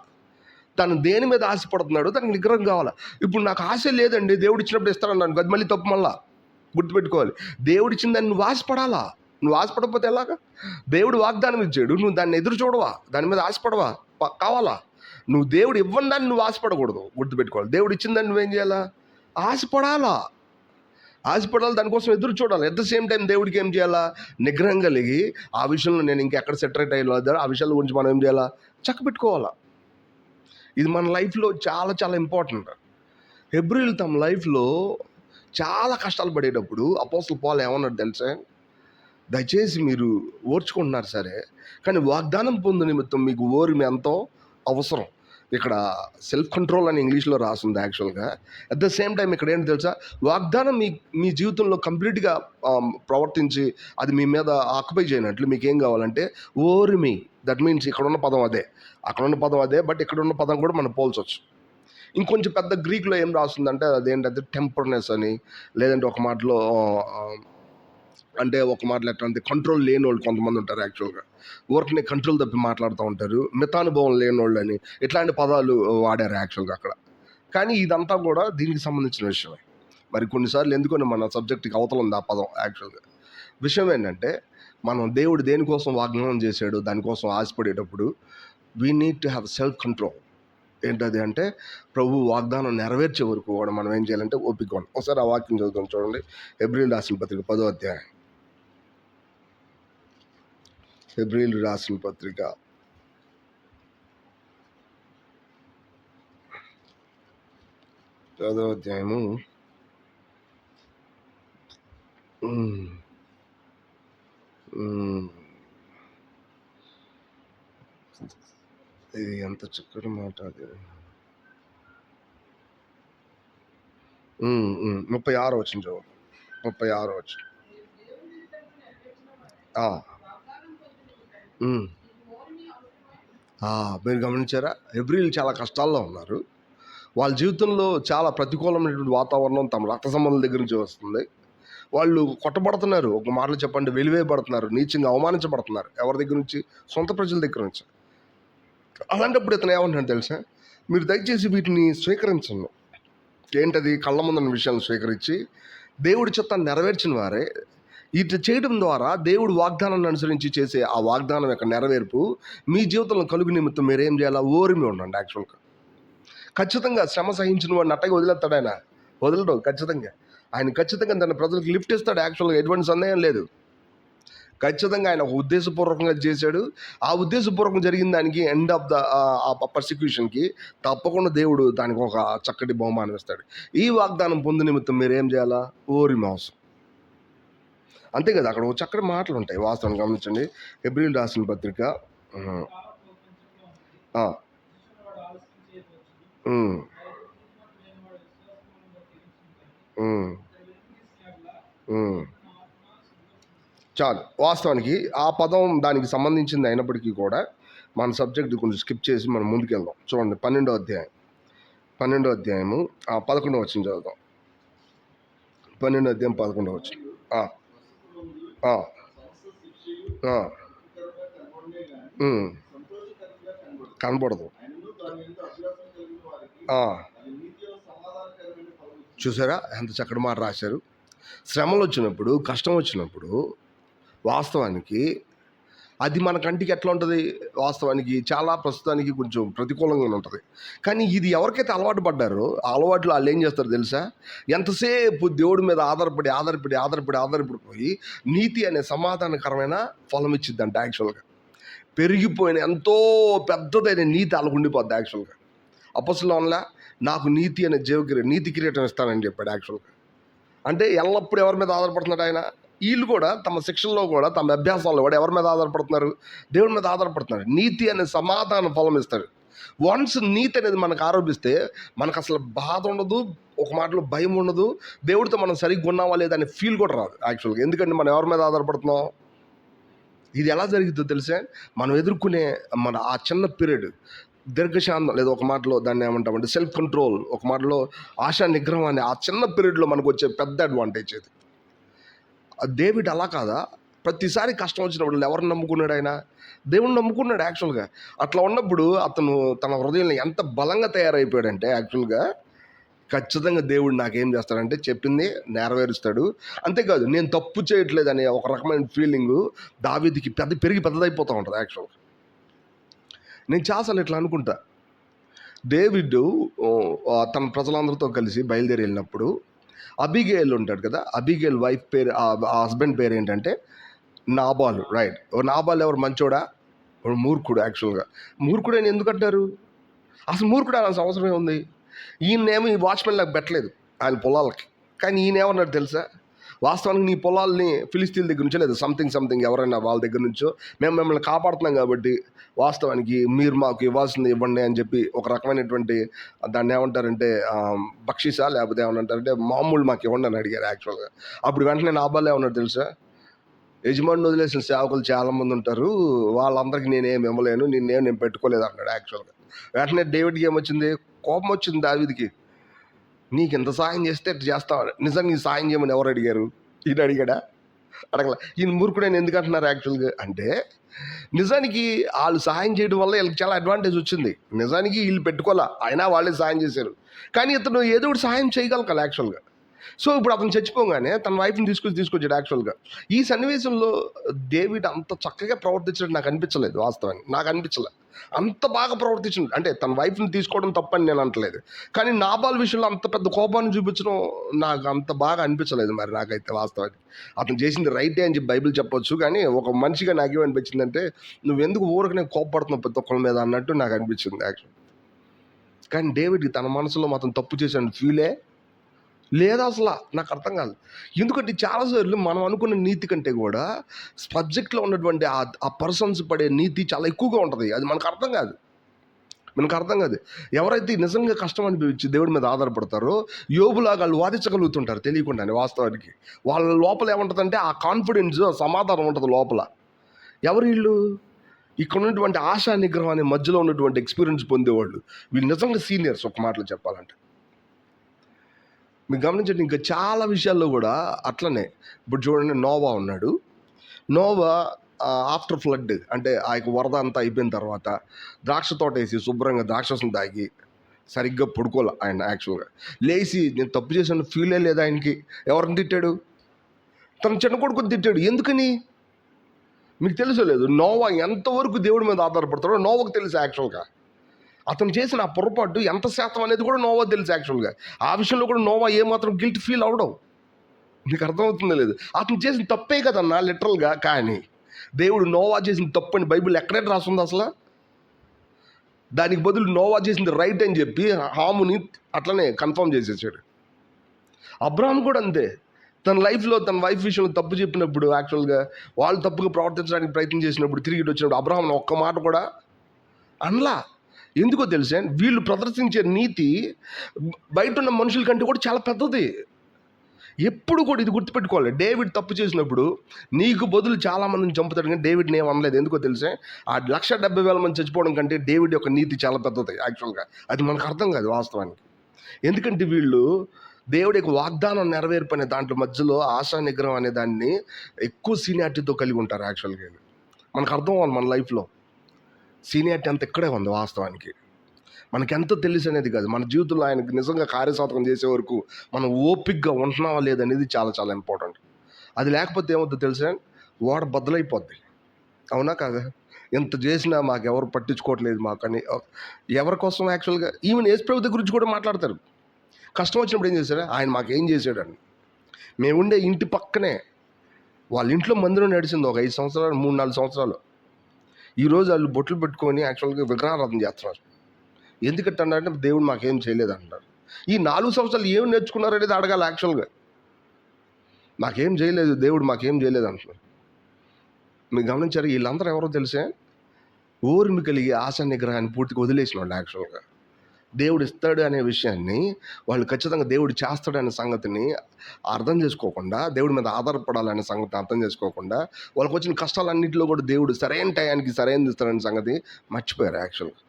తను దేని మీద ఆశపడుతున్నాడు, తనకు నిగ్రహం కావాలా. ఇప్పుడు నాకు ఆశ లేదండి, దేవుడు ఇచ్చినప్పుడు ఇస్తాడన్నాను, అది మళ్ళీ తప్పు. మళ్ళా గుర్తుపెట్టుకోవాలి, దేవుడు ఇచ్చిందని నువ్వు ఆశపడాలా. నువ్వు ఆశపడకపోతే ఎలాగా? దేవుడు వాగ్దానం ఇచ్చాడు, నువ్వు దాన్ని ఎదురు చూడవా? దాని మీద ఆశపడవా? కావాలా? నువ్వు దేవుడు ఇవ్వని దాన్ని నువ్వు ఆశపడకూడదు. గుర్తుపెట్టుకోవాలి, దేవుడు ఇచ్చిందని నువ్వేం చేయాలా? ఆశపడాలా. దానికోసం ఎదురు చూడాలి. ఎట్ ద సేమ్ టైం దేవుడికి ఏం చేయాలా? నిగ్రహం కలిగి ఆ విషయంలో నేను ఇంకెక్కడ సెటరేట్ అయ్యో ఆ విషయాల గురించి మనం ఏం చేయాలా? చక్కబెట్టుకోవాలా. ఇది మన లైఫ్లో చాలా చాలా ఇంపార్టెంట్. హెబ్రీయులు తమ లైఫ్లో చాలా కష్టాలు పడేటప్పుడు అపోస్తలుడు పౌలు ఏమన్నాడు తెలుసా? దయచేసి మీరు ఓర్చుకుంటున్నారు సరే, కానీ వాగ్దానం పొందు నిమిత్తం మీకు ఓర్మి ఎంతో అవసరం. ఇక్కడ సెల్ఫ్ కంట్రోల్ అని ఇంగ్లీష్లో రాసింది యాక్చువల్గా. అట్ ద సేమ్ టైం ఇక్కడ ఏంటి తెలుసా? వాగ్దానం మీ జీవితంలో కంప్లీట్గా ప్రవర్తించి అది మీ మీద ఆక్యుపై చేయనట్లు మీకు ఏం కావాలంటే ఓర్మి. దట్ మీన్స్ ఇక్కడ ఉన్న పదం అదే, అక్కడ ఉన్న పదం అదే, బట్ ఇక్కడ ఉన్న పదం కూడా మనం పోల్చవచ్చు. ఇంకొంచెం పెద్ద గ్రీక్లో ఏం రాస్తుందంటే అదేంటంటే టెంపర్నెస్ అని, లేదంటే ఒక మాటలో అంటే ఒక మాటలు ఎట్లా అంటే కంట్రోల్ లేని వాళ్ళు కొంతమంది ఉంటారు. యాక్చువల్గా ఊరికనే కంట్రోల్ తప్పి మాట్లాడుతూ ఉంటారు. మితానుభవం లేని వాళ్ళు అని ఇట్లాంటి పదాలు వాడారు యాక్చువల్గా అక్కడ. కానీ ఇదంతా కూడా దీనికి సంబంధించిన విషయమే. మరి కొన్నిసార్లు ఎందుకని మన సబ్జెక్ట్కి అవతల ఉంది ఆ పదం. యాక్చువల్గా విషయం ఏంటంటే మనం దేవుడు దేనికోసం వాగ్దానం చేశాడు, దానికోసం ఆశపడేటప్పుడు we need to have self control. ఏంటది అంటే ప్రభు వాగ్దానం నెరవేర్చే వరకు కూడా మనం ఏం చేయాలంటే ఓపిక ఉండాలి. ఒకసారి ఆ వాక్యం చదువుతాం చూడండి. హెబ్రీయులు రాసిన పత్రిక 10వ అధ్యాయం. హెబ్రీయులు రాసిన పత్రిక 10వ అధ్యాయము. ఇది ఎంత చక్కటి మాట అది. 36 వచ్చిన చదువు. 36 వచ్చిన. మీరు గమనించారా? హెబ్రీయులు చాలా కష్టాల్లో ఉన్నారు. వాళ్ళ జీవితంలో చాలా ప్రతికూలమైనటువంటి వాతావరణం తమ రక్త సంబంధం దగ్గర నుంచి వస్తుంది. వాళ్ళు కొట్టబడుతున్నారు, ఒక మాటలు చెప్పండి వెలివేయబడుతున్నారు, నీచంగా అవమానించబడుతున్నారు. ఎవరి దగ్గర నుంచి? సొంత ప్రజల దగ్గర నుంచి. అలాంటప్పుడు ఇతను ఏమంటున్నాడు తెలుసా? మీరు దయచేసి వీటిని స్వీకరించండి. ఏంటది? కళ్ళ ముందున్న విషయాలను స్వీకరించి దేవుడి చిత్తాన్ని నెరవేర్చిన వారే. ఇట్లా చేయడం ద్వారా దేవుడు వాగ్దానాన్ని అనుసరించి చేసే ఆ వాగ్దానం యొక్క నెరవేర్పు మీ జీవితంలో కలుగు నిమిత్తం మీరేం చేయాలా? ఓరిమి ఉండండి. యాక్చువల్గా ఖచ్చితంగా శ్రమ సహించిన వాడిని అట్టగా వదిలేస్తాడు ఆయన. వదలడు ఖచ్చితంగా. ఆయన ఖచ్చితంగా తన ప్రజలకు లిఫ్ట్ ఇస్తాడు. యాక్చువల్గా ఎటువంటి సందేహం లేదు. ఖచ్చితంగా ఆయన ఒక ఉద్దేశపూర్వకంగా చేశాడు. ఆ ఉద్దేశపూర్వకంగా జరిగిన దానికి ఎండ్ ఆఫ్ ద పర్సిక్యూషన్కి తప్పకుండా దేవుడు దానికి ఒక చక్కటి బహుమానం ఇస్తాడు. ఈ వాగ్దానం పొందు నిమిత్తం మీరు ఏం చేయాలా? ఓరిమి అవసరం. అంతే కదా. అక్కడ ఒక చక్కటి మాటలు ఉంటాయి. వాస్తవం గమనించండి. హెబ్రీయులు రాసిన పత్రిక చాలు. వాస్తవానికి ఆ పదం దానికి సంబంధించింది అయినప్పటికీ కూడా మన సబ్జెక్ట్ కొంచెం స్కిప్ చేసి మనం ముందుకెళ్దాం. చూడండి 12వ అధ్యాయం. 12వ అధ్యాయము 11వ వచనం చదువుదాం. 12వ అధ్యాయం 11వ వచనం. కనపడదు. చూసారా ఎంత చక్కటి మాట రాశారు? శ్రమలు వచ్చినప్పుడు, కష్టం వచ్చినప్పుడు వాస్తవానికి అది మన కంటికి ఎట్లా ఉంటుంది? వాస్తవానికి చాలా ప్రస్తుతానికి కొంచెం ప్రతికూలంగానే ఉంటుంది. కానీ ఇది ఎవరికైతే అలవాటు పడ్డారో ఆ అలవాట్లు వాళ్ళు ఏం చేస్తారో తెలుసా? ఎంతసేపు దేవుడి మీద ఆధారపడిపోయి నీతి అనే సమాధానకరమైన ఫలం ఇచ్చిద్దంట. యాక్చువల్గా పెరిగిపోయిన ఎంతో పెద్దదైన నీతి వాళ్ళకు ఉండిపోద్ది. యాక్చువల్గా అపొస్తలుల నాకు నీతి అనే నీతి కిరీటం ఇస్తానని చెప్పాడు. యాక్చువల్గా అంటే ఎల్లప్పుడూ ఎవరి మీద ఆధారపడుతున్నాడు ఆయన? వీళ్ళు కూడా తమ శిక్షణలో కూడా తమ అభ్యాసాల్లో కూడా ఎవరి మీద ఆధారపడుతున్నారు? దేవుడి మీద ఆధారపడుతున్నారు. నీతి అనే సమాధాన ఫలం ఇస్తాడు. వన్స్ నీతి అనేది మనకు ఆరోపిస్తే మనకు అసలు బాధ ఉండదు, ఒక మాటలో భయం ఉండదు, దేవుడితో మనం సరిగ్గా ఉన్నావా లేదా అనే ఫీల్ కూడా రాదు. యాక్చువల్గా ఎందుకంటే మనం ఎవరి మీద ఆధారపడుతున్నాం? ఇది ఎలా జరుగుతుందో తెలిసే? మనం ఎదుర్కొనే మన ఆ చిన్న పీరియడ్ దీర్ఘశాంతం, లేదా ఒక మాటలో దాన్ని ఏమంటామంటే సెల్ఫ్ కంట్రోల్, ఒక మాటలో ఆశా నిగ్రహం అనే ఆ చిన్న పీరియడ్లో మనకు వచ్చే పెద్ద అడ్వాంటేజ్ ఇది. డేవిడ్ అలా కాదా? ప్రతిసారి కష్టం వచ్చినప్పుడు ఎవరిని నమ్ముకున్నాడు? ఆయన దేవుణ్ణి నమ్ముకున్నాడు. యాక్చువల్గా అట్లా ఉన్నప్పుడు అతను తన హృదయంలో ఎంత బలంగా తయారైపోయాడంటే యాక్చువల్గా ఖచ్చితంగా దేవుడు నాకేం చేస్తాడంటే చెప్పింది నెరవేరుస్తాడు. అంతేకాదు నేను తప్పు చేయట్లేదు అనే ఒక రకమైన ఫీలింగు దావీదుకి పెద్దదైపోతూ ఉంటుంది. యాక్చువల్గా నేను చాలాసార్లు ఇట్లా అనుకుంటా. డేవిడ్ తన ప్రజలందరితో కలిసి బయలుదేరి వెళ్ళినప్పుడు అబిగేల్ ఉంటాడు కదా, అబిగేల్ వైఫ్ పేరు, ఆ హస్బెండ్ పేరు ఏంటంటే నాబాలు. రైట్. నాబాల్ ఎవరు? మంచోడా? మూర్ఖుడు. యాక్చువల్గా మూర్ఖుడు అని ఎందుకు అంటారు? అసలు మూర్ఖుడు అనాల్సిన అవసరమే ఉంది. ఈయనేమో ఈ వాచ్మెన్ నాకు పెట్టలేదు ఆయన పొలాలకి. కానీ ఈయన ఏమన్నాడు తెలుసా? వాస్తవానికి నీ పొలాల్ని ఫిలిస్తీన్ల దగ్గర నుంచో లేదా సంథింగ్ ఎవరైనా వాళ్ళ దగ్గర నుంచో మేము మిమ్మల్ని కాపాడుతున్నాం కాబట్టి వాస్తవానికి మీరు మాకు ఇవ్వాల్సింది ఇవ్వండి అని చెప్పి ఒక రకమైనటువంటి దాన్ని ఏమంటారంటే బక్షీసా లేకపోతే ఏమనంటారంటే మామూలు మాకు ఇవ్వండి అని అడిగారు. యాక్చువల్గా అప్పుడు వెంటనే నాబాల్ ఏమన్నాడు తెలుసా? యజమాని వదిలేసిన సేవకులు చాలామంది ఉంటారు, వాళ్ళందరికీ నేనేం ఇవ్వలేను, నేను పెట్టుకోలేదు అన్నాడు. యాక్చువల్గా వెంటనే డేవిడ్కి ఏమొచ్చింది? కోపం వచ్చింది దావీదుకి. నీకు ఇంత సాయం చేస్తే ఇట్లా చేస్తావు. నిజంగా ఈ సాయం చేయమని ఎవరు అడిగారు? ఈయన అడిగాడా? అడగల. ఈయన మూర్ఖుడని ఎందుకు అంటున్నారు యాక్చువల్గా అంటే, నిజానికి వాళ్ళు సహాయం చేయడం వల్ల వీళ్ళకి చాలా అడ్వాంటేజ్ వచ్చింది. నిజానికి వీళ్ళు పెట్టుకోలే, అయినా వాళ్ళే సహాయం చేశారు. కానీ ఇతను ఏదో ఒకటి సహాయం చేయగలగాలి యాక్చువల్గా. సో ఇప్పుడు అతను చచ్చిపోగానే తన వైఫ్ని తీసుకొచ్చాడు యాక్చువల్గా. ఈ సన్నివేశంలో డేవిడ్ అంత చక్కగా ప్రవర్తించడం నాకు అనిపించలేదు. వాస్తవానికి నాకు అనిపించలే అంత బాగా ప్రవర్తించింది. అంటే తన వైఫ్ని తీసుకోవడం తప్పని నేను అంటలేదు, కానీ నాబాల్ విషయంలో అంత పెద్ద కోపాన్ని చూపించడం నాకు అంత బాగా అనిపించలేదు. మరి నాకైతే వాస్తవానికి అతను చేసింది రైటే అని చెప్పి బైబిల్ చెప్పొచ్చు, కానీ ఒక మనిషిగా నాకేమనిపించిందంటే, నువ్వెందుకు ఊరికనే కోపపడుతున్నావు ప్రతి ఒక్కరి మీద అన్నట్టు నాకు అనిపించింది యాక్చువల్. కానీ డేవిడ్కి తన మనసులో మాత్రం తప్పు చేశాను ఫీలే లేదా అసలు. నాకు అర్థం కాదు. ఎందుకంటే చాలాసార్లు మనం అనుకున్న నీతి కంటే కూడా సబ్జెక్ట్లో ఉన్నటువంటి ఆ పర్సన్స్ పడే నీతి చాలా ఎక్కువగా ఉంటుంది. అది మనకు అర్థం కాదు. ఎవరైతే నిజంగా కష్టం అనిపించి దేవుడి మీద ఆధారపడతారో యోబులాగా వాళ్ళు వాదించగలుగుతుంటారు తెలియకుండానే. వాస్తవానికి వాళ్ళ లోపల ఏముంటుందంటే ఆ కాన్ఫిడెన్స్, ఆ సమాధానం ఉంటుంది లోపల. ఎవరు వీళ్ళు? ఇక్కడ ఉన్నటువంటి ఆశా నిగ్రహం అనే మధ్యలో ఉన్నటువంటి ఎక్స్పీరియన్స్ పొందేవాళ్ళు. వీళ్ళు నిజంగా సీనియర్స్ ఒక మాటలో చెప్పాలంటే. మీరు గమనించండి, ఇంకా చాలా విషయాల్లో కూడా అట్లనే. ఇప్పుడు చూడండి, నోవా ఉన్నాడు. నోవా ఆఫ్టర్ ఫ్లడ్, అంటే ఆ యొక్క వరద అంతా అయిపోయిన తర్వాత ద్రాక్ష తోట వేసి శుభ్రంగా ద్రాక్షసం తాగి సరిగ్గా పడుకోలే ఆయన. యాక్చువల్గా లేచి నేను తప్పు చేశాను ఫీలే లేదు ఆయనకి. ఎవరిని తిట్టాడు? తన చిన్న కొడుకుని తిట్టాడు. ఎందుకని? మీకు తెలుసో లేదు, నోవా ఎంతవరకు దేవుడి మీద ఆధారపడతాడో నోవాకు తెలుసు. యాక్చువల్గా అతను చేసిన ఆ పొరపాటు ఎంత శాతం అనేది కూడా నోవా తెలుసు. యాక్చువల్గా ఆ విషయంలో కూడా నోవా ఏమాత్రం గిల్ట్ ఫీల్ అవడం. నీకు అర్థమవుతుందో లేదు? అతను చేసిన తప్పే కదన్నా లిటరల్గా. కానీ దేవుడు నోవా చేసిన తప్పు అని బైబిల్ ఎక్కడైనా రాస్తుంది అసలు? దానికి బదులు నోవా చేసింది రైట్ అని చెప్పి హాముని అట్లనే కన్ఫర్మ్ చేసేసాడు. అబ్రహాం కూడా అంతే. తన లైఫ్లో తన వైఫ్ విషయంలో తప్పు చెప్పినప్పుడు, యాక్చువల్గా వాళ్ళు తప్పుగా ప్రవర్తించడానికి ప్రయత్నం చేసినప్పుడు, తిరిగి వచ్చినప్పుడు అబ్రహాం ఒక్క మాట కూడా అనలా. ఎందుకో తెలుసా? వీళ్ళు ప్రదర్శించే నీతి బయట ఉన్న మనుషుల కంటే కూడా చాలా పెద్దది. ఎప్పుడు కూడా ఇది గుర్తుపెట్టుకోవాలి. డేవిడ్ తప్పు చేసినప్పుడు నీకు బదులు చాలామందిని చంపుతాడు, కానీ డేవిడ్ని ఏం అనలేదు. ఎందుకో తెలుసా? ఆ 1,70,000 మంది చచ్చిపోవడం కంటే డేవిడ్ యొక్క నీతి చాలా పెద్దది. యాక్చువల్గా అది మనకు అర్థం కాదు వాస్తవానికి. ఎందుకంటే వీళ్ళు దేవుడి యొక్క వాగ్దానం నెరవేర్పనే దాంట్లో మధ్యలో ఆశా నిగ్రహం అనే దాన్ని ఎక్కువ సీనియారిటీతో కలిగి ఉంటారు. యాక్చువల్గా మనకు అర్థం అవ్వాలి. మన లైఫ్లో సీనియారిటీ అంత ఇక్కడే ఉంది వాస్తవానికి. మనకెంతో తెలుసు అనేది కాదు, మన జీవితంలో ఆయనకు నిజంగా కార్యసాధకం చేసే వరకు మనం ఓపిక్గా ఉంటున్నావా లేదనేది చాలా చాలా ఇంపార్టెంట్. అది లేకపోతే ఏమవుతుందో తెలుసా? ఓడ బద్దలైపోద్ది. అవునా కాదా? ఎంత చేసినా మాకెవరు పట్టించుకోవట్లేదు మాకని ఎవరి కోసం? యాక్చువల్గా ఈవెన్ యేసుప్రభు గురించి కూడా మాట్లాడతారు. కష్టం వచ్చినప్పుడు ఏం చేశారు? ఆయన మాకేం చేశాడని. మేము ఉండే ఇంటి పక్కనే వాళ్ళ ఇంట్లో మందిరం నడిచింది ఒక 5 సంవత్సరాలు, 3-4 సంవత్సరాలు. ఈరోజు వాళ్ళు బొట్లు పెట్టుకొని యాక్చువల్గా విగ్రహారాధన చేస్తున్నారు. ఎందుకంటే అంటే దేవుడు మాకేం చేయలేదు అంటారు. ఈ 4 సంవత్సరాలు ఏం నేర్చుకున్నారు అనేది అడగాలి. యాక్చువల్గా మాకేం చేయలేదు, దేవుడు మాకేం చేయలేదు అంటున్నారు. మీరు గమనించారు? వీళ్ళందరూ ఎవరో తెలిసే? ఓర్మి కలిగి ఆశా నిగ్రహాన్ని పూర్తిగా వదిలేసిన వాళ్ళు. యాక్చువల్గా దేవుడు ఇస్తాడు అనే విషయాన్ని వాళ్ళు ఖచ్చితంగా దేవుడు చేస్తాడు అనే సంగతిని అర్థం చేసుకోకుండా, దేవుడి మీద ఆధారపడాలనే సంగతిని అర్థం చేసుకోకుండా, వాళ్ళకి వచ్చిన కష్టాలన్నింటిలో కూడా దేవుడు సరైన టయానికి సరైనది ఇస్తాడనే సంగతి మర్చిపోయారు. యాక్చువల్గా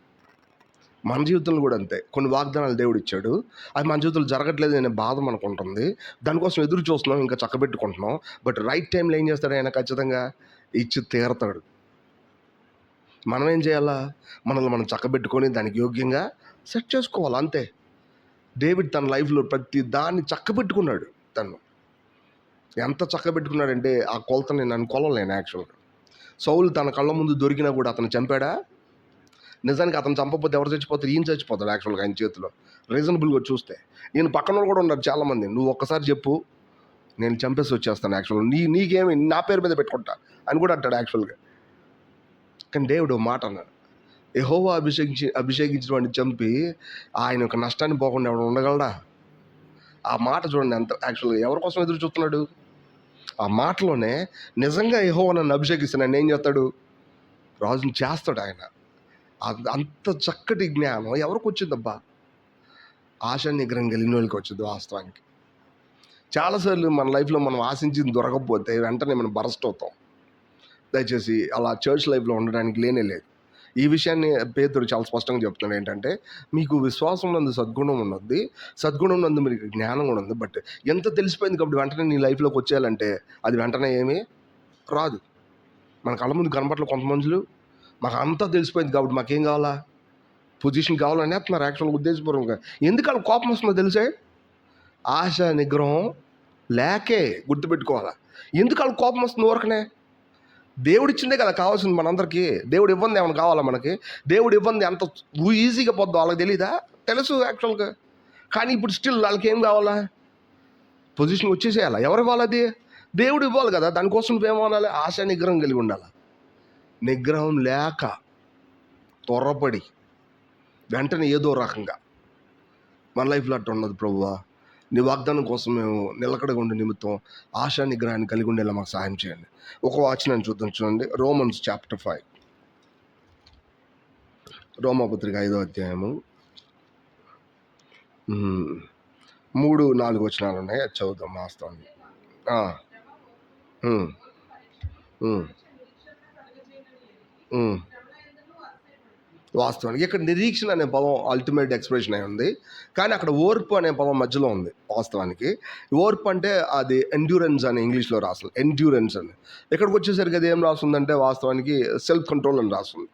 మన జీవితంలో కూడా అంతే. కొన్ని వాగ్దానాలు దేవుడు ఇచ్చాడు, అది మన జీవితంలో జరగట్లేదు అనే బాధ మనకు ఉంటుంది. దానికోసం ఎదురు చూస్తున్నాం, ఇంకా చక్కబెట్టుకుంటున్నాం. బట్ రైట్ టైంలో ఏం చేస్తాడు ఆయన? ఖచ్చితంగా ఇచ్చి తీరతాడు. మనం ఏం చేయాలా? మనల్ని మనం చక్కబెట్టుకొని దానికి యోగ్యంగా సెట్ చేసుకోవాలి, అంతే. డేవిడ్ తన లైఫ్లో ప్రతి దాన్ని చక్కబెట్టుకున్నాడు. తను ఎంత చక్కబెట్టుకున్నాడంటే ఆ కొలతని నన్ను కొలలేను. యాక్చువల్గా సౌలు తన కళ్ళ ముందు దొరికినా కూడా అతను చంపాడా? నిజానికి అతను చంపకపోతే ఎవరు చచ్చిపోతారు? ఈయన చచ్చిపోతాడు. యాక్చువల్గా ఆయన చేతిలో రీజనబుల్గా చూస్తే. ఈయన పక్కన కూడా ఉన్నారు చాలామంది. నువ్వు ఒక్కసారి చెప్పు, నేను చంపేసి వచ్చేస్తాను. యాక్చువల్గా నీకేమి నా పేరు మీద పెట్టుకుంటా అని కూడా అంటాడు. యాక్చువల్గా కానీ దేవుడు మాట అన్నాడు, యెహోవా అభిషేకించిన వాడిని చంపి ఆయన యొక్క నష్టాన్ని పోకుండా ఎవడు ఉండగలడా? ఆ మాట చూడండి ఎంత. యాక్చువల్గా ఎవరి కోసం ఎదురు చూస్తున్నాడు? ఆ మాటలోనే నిజంగా యెహోవా నన్ను అభిషేకిస్తే నన్ను ఏం చేస్తాడు? రాజుని చేస్తాడు ఆయన. అంత చక్కటి జ్ఞానం ఎవరికి వచ్చిందబ్బా? ఆశా నిగ్రహం కలిగిన వాళ్ళకి వచ్చింది వాస్తవానికి. చాలాసార్లు మన లైఫ్లో మనం ఆశించింది దొరకకపోతే వెంటనే మనం బరస్ట్ అవుతాం. దయచేసి అలా చర్చ్ లైఫ్లో ఉండడానికి లేనే లేదు. ఈ విషయాన్ని పేతురు చాలా స్పష్టంగా చెప్తున్నాడు. ఏంటంటే, మీకు విశ్వాసం నందు సద్గుణం ఉన్నది, సద్గుణం నందు మీకు జ్ఞానం కూడా ఉంది. బట్ ఎంత తెలిసిపోయింది కాబట్టి వెంటనే నీ లైఫ్లోకి వచ్చేయాలంటే అది వెంటనే ఏమీ రాదు. మన కళ్ళ ముందు కనపట్ల కొంతమందులు మాకు అంతా తెలిసిపోయింది కాబట్టి మాకేం కావాలా, పొజిషన్ కావాలని అంటున్నారు యాక్చువల్గా ఉద్దేశపూర్వకంగా. ఎందుకు వాళ్ళ కోపం వస్తుందో తెలిసే? ఆశ నిగ్రహం లేకే. గుర్తుపెట్టుకోవాలా. ఎందుకు వాళ్ళ కోపం వస్తుంది ఊరకనే? దేవుడు ఇచ్చిందే కదా కావాల్సింది మనందరికీ. దేవుడు ఇవ్వంది ఏమైనా కావాలా మనకి? దేవుడు ఇవ్వంది అంత ఈజీగా పోద్దో వాళ్ళకి తెలీదా? తెలుసు యాక్చువల్గా. కానీ ఇప్పుడు స్టిల్ వాళ్ళకి ఏం కావాలా? పొజిషన్ వచ్చేసేయాలా? ఎవరు ఇవ్వాలి అది? దేవుడు ఇవ్వాలి కదా. దానికోసం నువ్వేమనాలి? ఆశ నిగ్రహం కలిగి ఉండాలి. నిగ్రహం లేక త్వరపడి వెంటనే ఏదో రకంగా మన లైఫ్లో అట్లా ఉండదు. ప్రభువా, నీ వాగ్దానం కోసం మేము నిలకడగా ఉండే నిమిత్తం ఆశా నిగ్రహాన్ని కలిగి ఉండేలా మాకు సహాయం చేయండి. ఒక వాచనాన్ని చూద్దాం, చూడండి. రోమన్స్ చాప్టర్ 5, రోమపత్రిక 5వ అధ్యాయము 3-4 వచనాలు ఉన్నాయి. అది చదువుదాం వాస్తవాన్ని. ఉమ్, ఉమ్, ఉమ్. వాస్తవానికి ఇక్కడ నిరీక్షణ అనే పదం అల్టిమేట్ ఎక్స్ప్రెషన్ అయి ఉంది, కానీ అక్కడ ఓర్పు అనే పదం మధ్యలో ఉంది. వాస్తవానికి ఓర్పు అంటే అది ఎండ్యూరెన్స్ అని ఇంగ్లీష్లో రాస్తుంది. ఎండ్యూరెన్స్ అని ఇక్కడికి వచ్చేసరికి అది ఏం రాస్తుందంటే వాస్తవానికి సెల్ఫ్ కంట్రోల్ అని రాస్తుంది.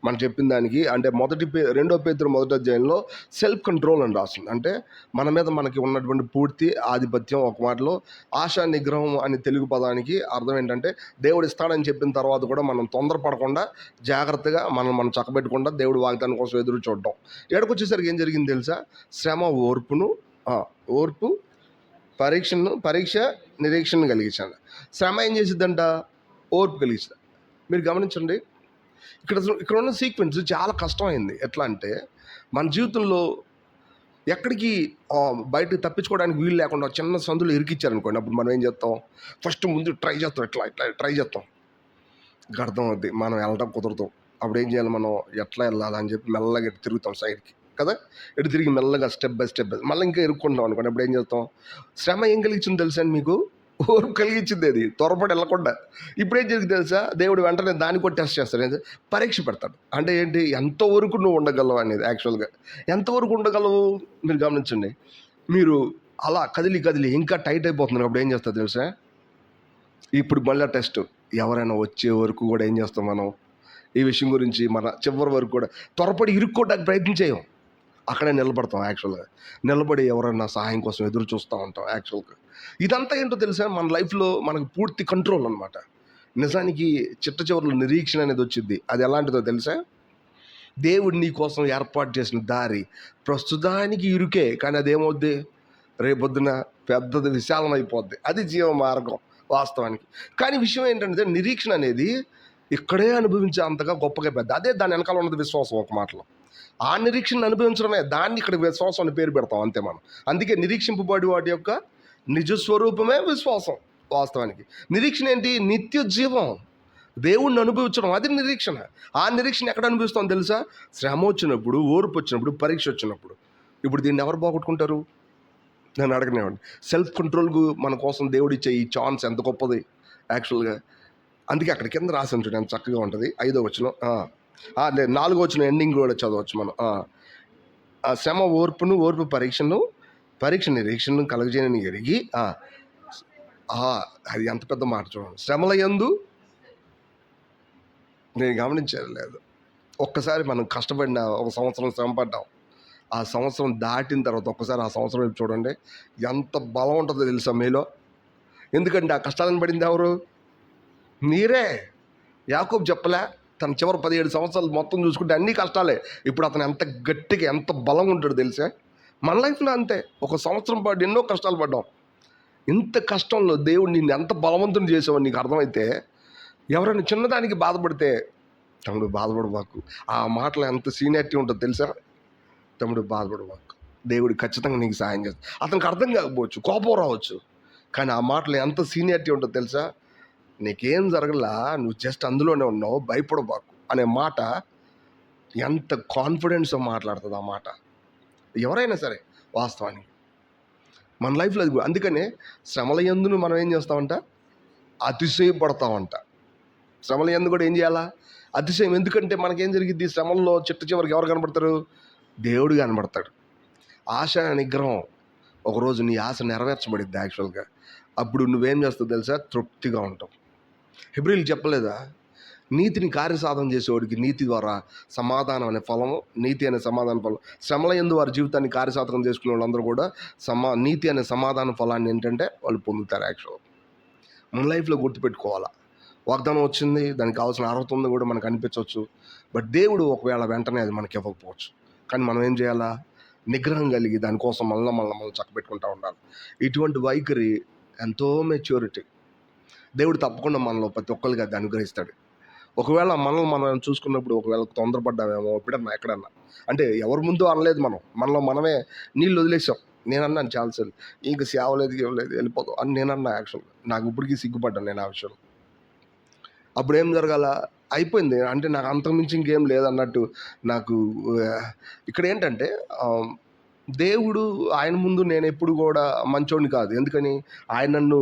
మనం చెప్పిన దానికి అంటే 2 పేతురు 1వ అధ్యాయంలో సెల్ఫ్ కంట్రోల్ అని రాస్తుంది. అంటే మన మీద మనకి ఉన్నటువంటి పూర్తి ఆధిపత్యం. ఒక మాటలో ఆశా నిగ్రహం అనే తెలుగు పదానికి అర్థం ఏంటంటే, దేవుడు ఇస్తాడని చెప్పిన తర్వాత కూడా మనం తొందరపడకుండా జాగ్రత్తగా మనం చక్కబెట్టకుండా దేవుడు వాగ్దానం కోసం ఎదురు చూడడం. ఎక్కడికి వచ్చేసరికి ఏం జరిగింది తెలుసా? శ్రమ ఓర్పు పరీక్ష నిరీక్షణ కలిగించాను. శ్రమ ఏం చేసిద్దంట? ఓర్పు కలిగించదు. మీరు గమనించండి, ఇక్కడ ఉన్న సీక్వెన్స్ చాలా కష్టమైంది. ఎట్లా అంటే, మన జీవితంలో ఎక్కడికి బయటకు తప్పించుకోవడానికి వీలు లేకుండా చిన్న సందులో ఇరికిచ్చారనుకోండి, అప్పుడు మనం ఏం చేస్తాం? ఫస్ట్ ముందు ట్రై చేస్తాం, ఇట్లా ట్రై చేస్తాం. అర్థం అవుద్ది, మనం వెళ్ళడం కుదరదు. అప్పుడు ఏం చేయాలి? మనం ఎట్లా వెళ్ళాలని చెప్పి మెల్లగా ఎటు తిరుగుతాం సైడ్కి కదా. ఎటు తిరిగి మెల్లగా స్టెప్ బై స్టెప్ మళ్ళీ ఇంకా ఇరుక్కుంటాం అనుకోండి. అప్పుడు ఏం చేస్తాం? శ్రమ ఏం కలిగించింది తెలుసా మీకు? ఓర్పు కలిగించింది. అది త్వరపడి వెళ్ళకుండా. ఇప్పుడేం జరిగింది తెలుసా? దేవుడు వెంటనే దాన్ని కూడా టెస్ట్ చేస్తాడు, పరీక్ష పెడతాడు. అంటే ఏంటి? ఎంతవరకు నువ్వు ఉండగలవు అనేది. యాక్చువల్గా ఎంతవరకు ఉండగలవు మీరు గమనించండి. మీరు అలా కదిలి ఇంకా టైట్ అయిపోతున్నారు. అప్పుడు ఏం చేస్తారు తెలుసా? ఇప్పుడు మళ్ళీ టెస్ట్. ఎవరైనా వచ్చే వరకు కూడా ఏం చేస్తాం మనం? ఈ విషయం గురించి మన చివరి వరకు కూడా త్వరపడి ఇరుక్కోవడానికి ప్రయత్నం చేయం. అక్కడే నిలబడతాం. యాక్చువల్గా నిలబడి ఎవరైనా సహాయం కోసం ఎదురు చూస్తూ ఉంటాం. యాక్చువల్గా ఇదంతా ఏంటో తెలుసా? మన లైఫ్లో మనకు పూర్తి కంట్రోల్ అనమాట. నిజానికి చివరిలో నిరీక్షణ అనేది వచ్చింది. అది ఎలాంటిదో తెలుసా? దేవుడు నీ కోసం ఏర్పాటు చేసిన దారి ప్రస్తుతానికి ఇరుకే, కానీ అదేమవుద్ది? రేపొద్దున పెద్దది విశాలం అయిపోద్ది. అది జీవ మార్గం వాస్తవానికి. కానీ విషయం ఏంటంటే, నిరీక్షణ అనేది ఇక్కడే అనుభవించే అంతగా గొప్పగా పెద్ద. అదే దాని వెనకాల ఉన్నది విశ్వాసం. ఒక మాటలో ఆ నిరీక్షణ అనుభవించడమే, దాన్ని ఇక్కడ విశ్వాసం అని పేరు పెడతాం అంతే మనం. అందుకే నిరీక్షింపబడి వాటి యొక్క నిజస్వరూపమే విశ్వాసం. వాస్తవానికి నిరీక్షణ ఏంటి? నిత్య జీవం, దేవుణ్ణి అనుభవించడం, అది నిరీక్షణ. ఆ నిరీక్షణ ఎక్కడ అనుభవిస్తాం తెలుసా? శ్రమ వచ్చినప్పుడు, ఓర్పు వచ్చినప్పుడు, పరీక్ష వచ్చినప్పుడు. ఇప్పుడు దీన్ని ఎవరు పోగొట్టుకుంటారు? నేను అడగనివ్వండి. సెల్ఫ్ కంట్రోల్కు మన కోసం దేవుడు ఇచ్చే ఈ ఛాన్స్ ఎంత గొప్పది యాక్చువల్గా. అందుకే అక్కడ కింద రాసి ఉంచండి, ఎంత చక్కగా ఉంటుంది. 5వ వచనం లేదు 4వ వచనం ఎండింగ్ కూడా చదవచ్చు మనం. శ్రమ ఓర్పు పరీక్ష నిరీక్షను కలగజేయని ఎరిగి. అది ఎంత పెద్ద మాట చూడండి. శ్రమల యందు నేను గమనించాను లేదు, ఒక్కసారి మనం కష్టపడిన ఒక సంవత్సరం శ్రమ పడ్డాం, ఆ సంవత్సరం దాటిన తర్వాత ఒక్కసారి ఆ సంవత్సరం వైపు చూడండి, ఎంత బలం ఉంటుందో తెలుసా మీలో. ఎందుకంటే ఆ కష్టాలను పడింది ఎవరు? మీరే. యాకోబు చెప్పలే? తన చివరి 17 సంవత్సరాలు మొత్తం చూసుకుంటే అన్ని కష్టాలే. ఇప్పుడు అతను ఎంత గట్టిగా ఎంత బలం ఉంటాడు తెలుసా? మన లైఫ్లో అంతే. ఒక సంవత్సరం పాటు ఎన్నో కష్టాలు పడ్డాం. ఇంత కష్టంలో దేవుడు నిన్ను ఎంత బలవంతం చేసావని నీకు అర్థమైతే, ఎవరైనా చిన్నదానికి బాధపడితే, తమ్ముడు బాధపడబాకు, ఆ మాటలో ఎంత సీనియారిటీ ఉంటుందో తెలుసా? తమ్ముడు బాధపడబాకు, దేవుడు ఖచ్చితంగా నీకు సాయం చేస్తాడు. అతనికి అర్థం కాకపోవచ్చు, కోపం రావచ్చు, కానీ ఆ మాటలో ఎంత సీనియారిటీ ఉంటుందో తెలుసా? నీకేం జరగలా, నువ్వు జస్ట్ అందులోనే ఉన్నావు, భయపడబాకు అనే మాట ఎంత కాన్ఫిడెన్స్తో మాట్లాడుతుంది ఆ మాట ఎవరైనా సరే. వాస్తవానికి మన లైఫ్లో అది అందుకనే శ్రమల యందును మనం ఏం చేస్తామంట, అతిశయపడతామంట. శ్రమల యందు కూడా ఏం చేయాలా, అతిశయం. ఎందుకంటే మనకేం జరిగిద్ది, శ్రమల్లో చిట్ట చివరికి ఎవరు కనబడతారు, దేవుడు కనబడతాడు. ఆశ నిగ్రహం, ఒకరోజు నీ ఆశ నెరవేర్చబడిద్ది యాక్చువల్గా. అప్పుడు నువ్వేం చేస్తావు తెలుసా, తృప్తిగా ఉంటావు. హెబ్రీలు చెప్పలేదా, నీతిని కార్యసాధన చేసేవాడికి నీతి ద్వారా సమాధానం అనే ఫలము, నీతి అనే సమాధాన ఫలం. శ్రమల యందు వారి జీవితాన్ని కార్యసాధకం చేసుకునే వాళ్ళందరూ కూడా నీతి అనే సమాధాన ఫలాన్ని ఏంటంటే వాళ్ళు పొందుతారు. యాక్చువల్ మన లైఫ్లో గుర్తుపెట్టుకోవాలా, వాగ్దానం వచ్చింది, దానికి కావాల్సిన అర్హత ఉంది కూడా మనకు అనిపించవచ్చు. బట్ దేవుడు ఒకవేళ వెంటనే అది మనకి ఇవ్వకపోవచ్చు. కానీ మనం ఏం చేయాలా, నిగ్రహం కలిగి దానికోసం మళ్ళీ చక్కబెట్టుకుంటూ ఉండాలి. ఇటువంటి వైఖరి ఎంతో మెచ్యూరిటీ. దేవుడు తప్పకుండా మనలో ప్రతి ఒక్కరికి అది అనుగ్రహిస్తాడు. ఒకవేళ మనం చూసుకున్నప్పుడు ఒకవేళ తొందరపడ్డామేమో ఎక్కడన్నా, అంటే ఎవరి ముందు అనలేదు, మనలో మనమే నీళ్ళు వదిలేసాం. నేనన్నాను చాలాసార్లు, ఇంక సేవలేదు ఇవ్వలేదు వెళ్ళిపోతాం అని నేనన్నా. యాక్చువల్గా నాకు ఇప్పటికీ సిగ్గుపడ్డాను నేను ఆ విషయం. అప్పుడు ఏం జరగాల, అయిపోయింది, అంటే నాకు అంతకుమించి ఇంకేం లేదన్నట్టు. నాకు ఇక్కడ ఏంటంటే దేవుడు ఆయన ముందు నేను ఎప్పుడు కూడా మంచోడిని కాదు. ఎందుకని, ఆయన నన్ను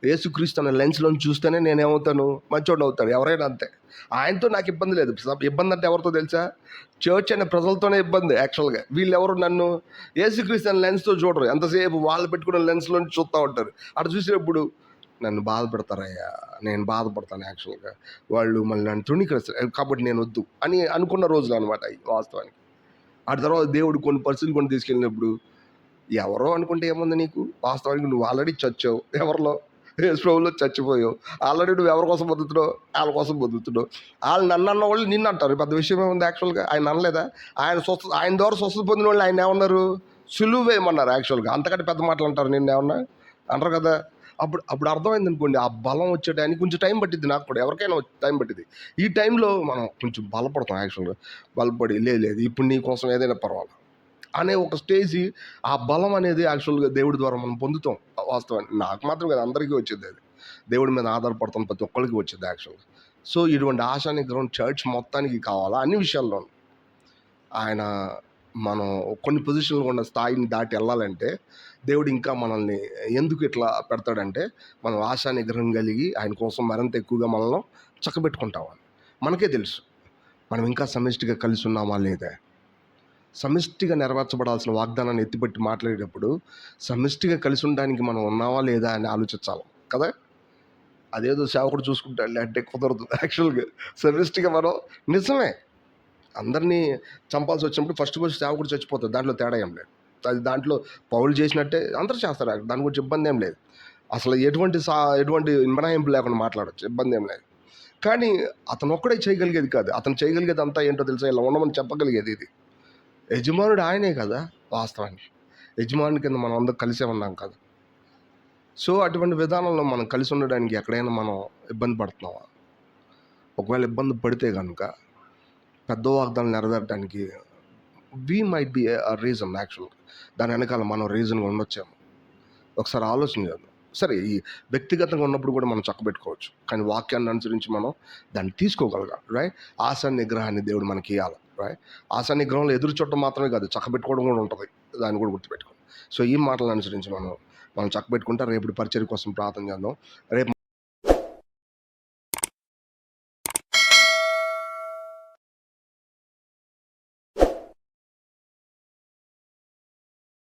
యేసుక్రీస్తు అనే లెన్స్లో చూస్తేనే నేనేమవుతాను, మంచోడిని అవుతాను. ఎవరైనా అంతే. ఆయనతో నాకు ఇబ్బంది లేదు. ఇబ్బంది అంటే ఎవరితో తెలుసా, చర్చ్ అనే ప్రజలతోనే ఇబ్బంది. యాక్చువల్గా వీళ్ళెవరు నన్ను యేసుక్రీస్తు అనే లెన్స్తో చూడరు. ఎంతసేపు వాళ్ళు పెట్టుకున్న లెన్స్లో చూస్తూ ఉంటారు. అటు చూసినప్పుడు నన్ను బాధపెడతారయ్యా, నేను బాధపడతాను. యాక్చువల్గా వాళ్ళు మళ్ళీ నన్ను తృణీకరిస్తారు, కాబట్టి నేను వద్దు అని అనుకున్న రోజులు అనమాట అవి వాస్తవానికి. ఆ తర్వాత దేవుడు కొన్ని పరిస్థితులు తీసుకెళ్ళినప్పుడు, ఎవరో అనుకుంటే ఏముంది నీకు, వాస్తవానికి నువ్వు ఆల్రెడీ చచ్చావు. ఎవరిలో, యేసుప్రభువులో చచ్చిపోయావు. ఆల్రెడీ నువ్వు ఎవరి కోసం బతుకుతున్నావు, వాళ్ళ కోసం బతుకుతున్నావు. వాళ్ళు నన్ను అన్న వాళ్ళు నిన్ను అంటారు, పెద్ద విషయం ఏముంది. యాక్చువల్గా ఆయన అనలేదా, ఆయన ద్వారా స్వస్థత పొందిన వాళ్ళు ఆయన ఏమన్నారు, సులువేయమన్నారు. యాక్చువల్గా అంతకంటే పెద్ద మాటలు అంటారు, నిన్ను ఏమన్నా అంటారు కదా. అప్పుడు అర్థమైంది అనుకోండి, ఆ బలం వచ్చేటానికి కొంచెం టైం పట్టిద్ది. నాకు కూడా ఎవరికైనా టైం పట్టింది. ఈ టైంలో మనం కొంచెం బలపడతాం. యాక్చువల్గా బలపడి లేదు ఇప్పుడు నీ కోసం ఏదైనా పర్వాలేదు అనే ఒక స్టేజ్, ఆ బలం అనేది యాక్చువల్గా దేవుడి ద్వారా మనం పొందుతాం. వాస్తవానికి నాకు మాత్రం కదా, అందరికీ వచ్చేది అది. దేవుడి మీద ఆధారపడతాం, ప్రతి ఒక్కరికి వచ్చేది యాక్చువల్గా. సో ఇటువంటి ఆశా నిగ్రహం చర్చ్ మొత్తానికి కావాలా, అన్ని విషయాల్లో. ఆయన మనం కొన్ని పొజిషన్లో ఉన్న స్థాయిని దాటి వెళ్ళాలంటే దేవుడు ఇంకా మనల్ని ఎందుకు ఇట్లా పెడతాడంటే, మనం ఆశా నిగ్రహం కలిగి ఆయన కోసం మరింత ఎక్కువగా మనల్ని చక్కబెట్టుకుంటామని మనకే తెలుసు. మనం ఇంకా సమిష్టిగా కలిసి ఉన్నామా లేదా, సమిష్టిగా నెరవేర్చబడాల్సిన వాగ్దానాన్ని ఎత్తిపెట్టి మాట్లాడేటప్పుడు సమిష్టిగా కలిసి ఉండడానికి మనం ఉన్నావా లేదా అని ఆలోచించాలి కదా. అదేదో సేవకుడు చూసుకుంటాడు అంటే కుదరదు. యాక్చువల్గా సమిష్టిగా మనం నిజమే అందరినీ చంపాల్సి వచ్చినప్పుడు ఫస్ట్ సేవకుడు చచ్చిపోతుంది, దాంట్లో తేడా ఏం లేదు. అది దాంట్లో పౌలు చేసినట్టే అందరూ చేస్తారు. దాని గురించి ఇబ్బంది ఏం లేదు. అసలు ఎటువంటి మినహాయింపు లేకుండా మాట్లాడచ్చు, ఇబ్బంది ఏం లేదు. కానీ అతను ఒక్కడే చేయగలిగేది కాదు. అతను చేయగలిగేది అంతా ఏంటో తెలుసా, ఇలా ఉండమని చెప్పగలిగేది ఇది యజమానుడు ఆయనే కదా. వాస్తవానికి యజమాని కింద మనం అందరూ కలిసే ఉన్నాం కదా. సో అటువంటి విధానంలో మనం కలిసి ఉండడానికి ఎక్కడైనా మనం ఇబ్బంది పడుతున్నామా, ఒకవేళ ఇబ్బంది పడితే కనుక పెద్ద వాగ్దానం నెరవేరడానికి మైట్ బి a రీజన్. యాక్చువల్గా దాని వెనకాల మనం రీజన్గా ఉండొచ్చాము. ఒకసారి ఆలోచన చేద్దాం. సరే, ఈ వ్యక్తిగతంగా ఉన్నప్పుడు కూడా మనం చక్కబెట్టుకోవచ్చు, కానీ వాక్యాన్ని అనుసరించి మనం దాన్ని తీసుకోగలగాలి. రైట్, ఆశా నిగ్రహాన్ని దేవుడు మనకి ఇవ్వాలి. రైట్, ఆశా నిగ్రహంలో ఎదురు చూడటం మాత్రమే కాదు, చక్కబెట్టుకోవడం కూడా ఉంటుంది. దాన్ని కూడా గుర్తుపెట్టుకోండి. సో ఈ మాటలను అనుసరించి మనం చక్కబెట్టుకుంటే రేపు పరిచర్య కోసం ప్రార్థన చేద్దాం. రేపు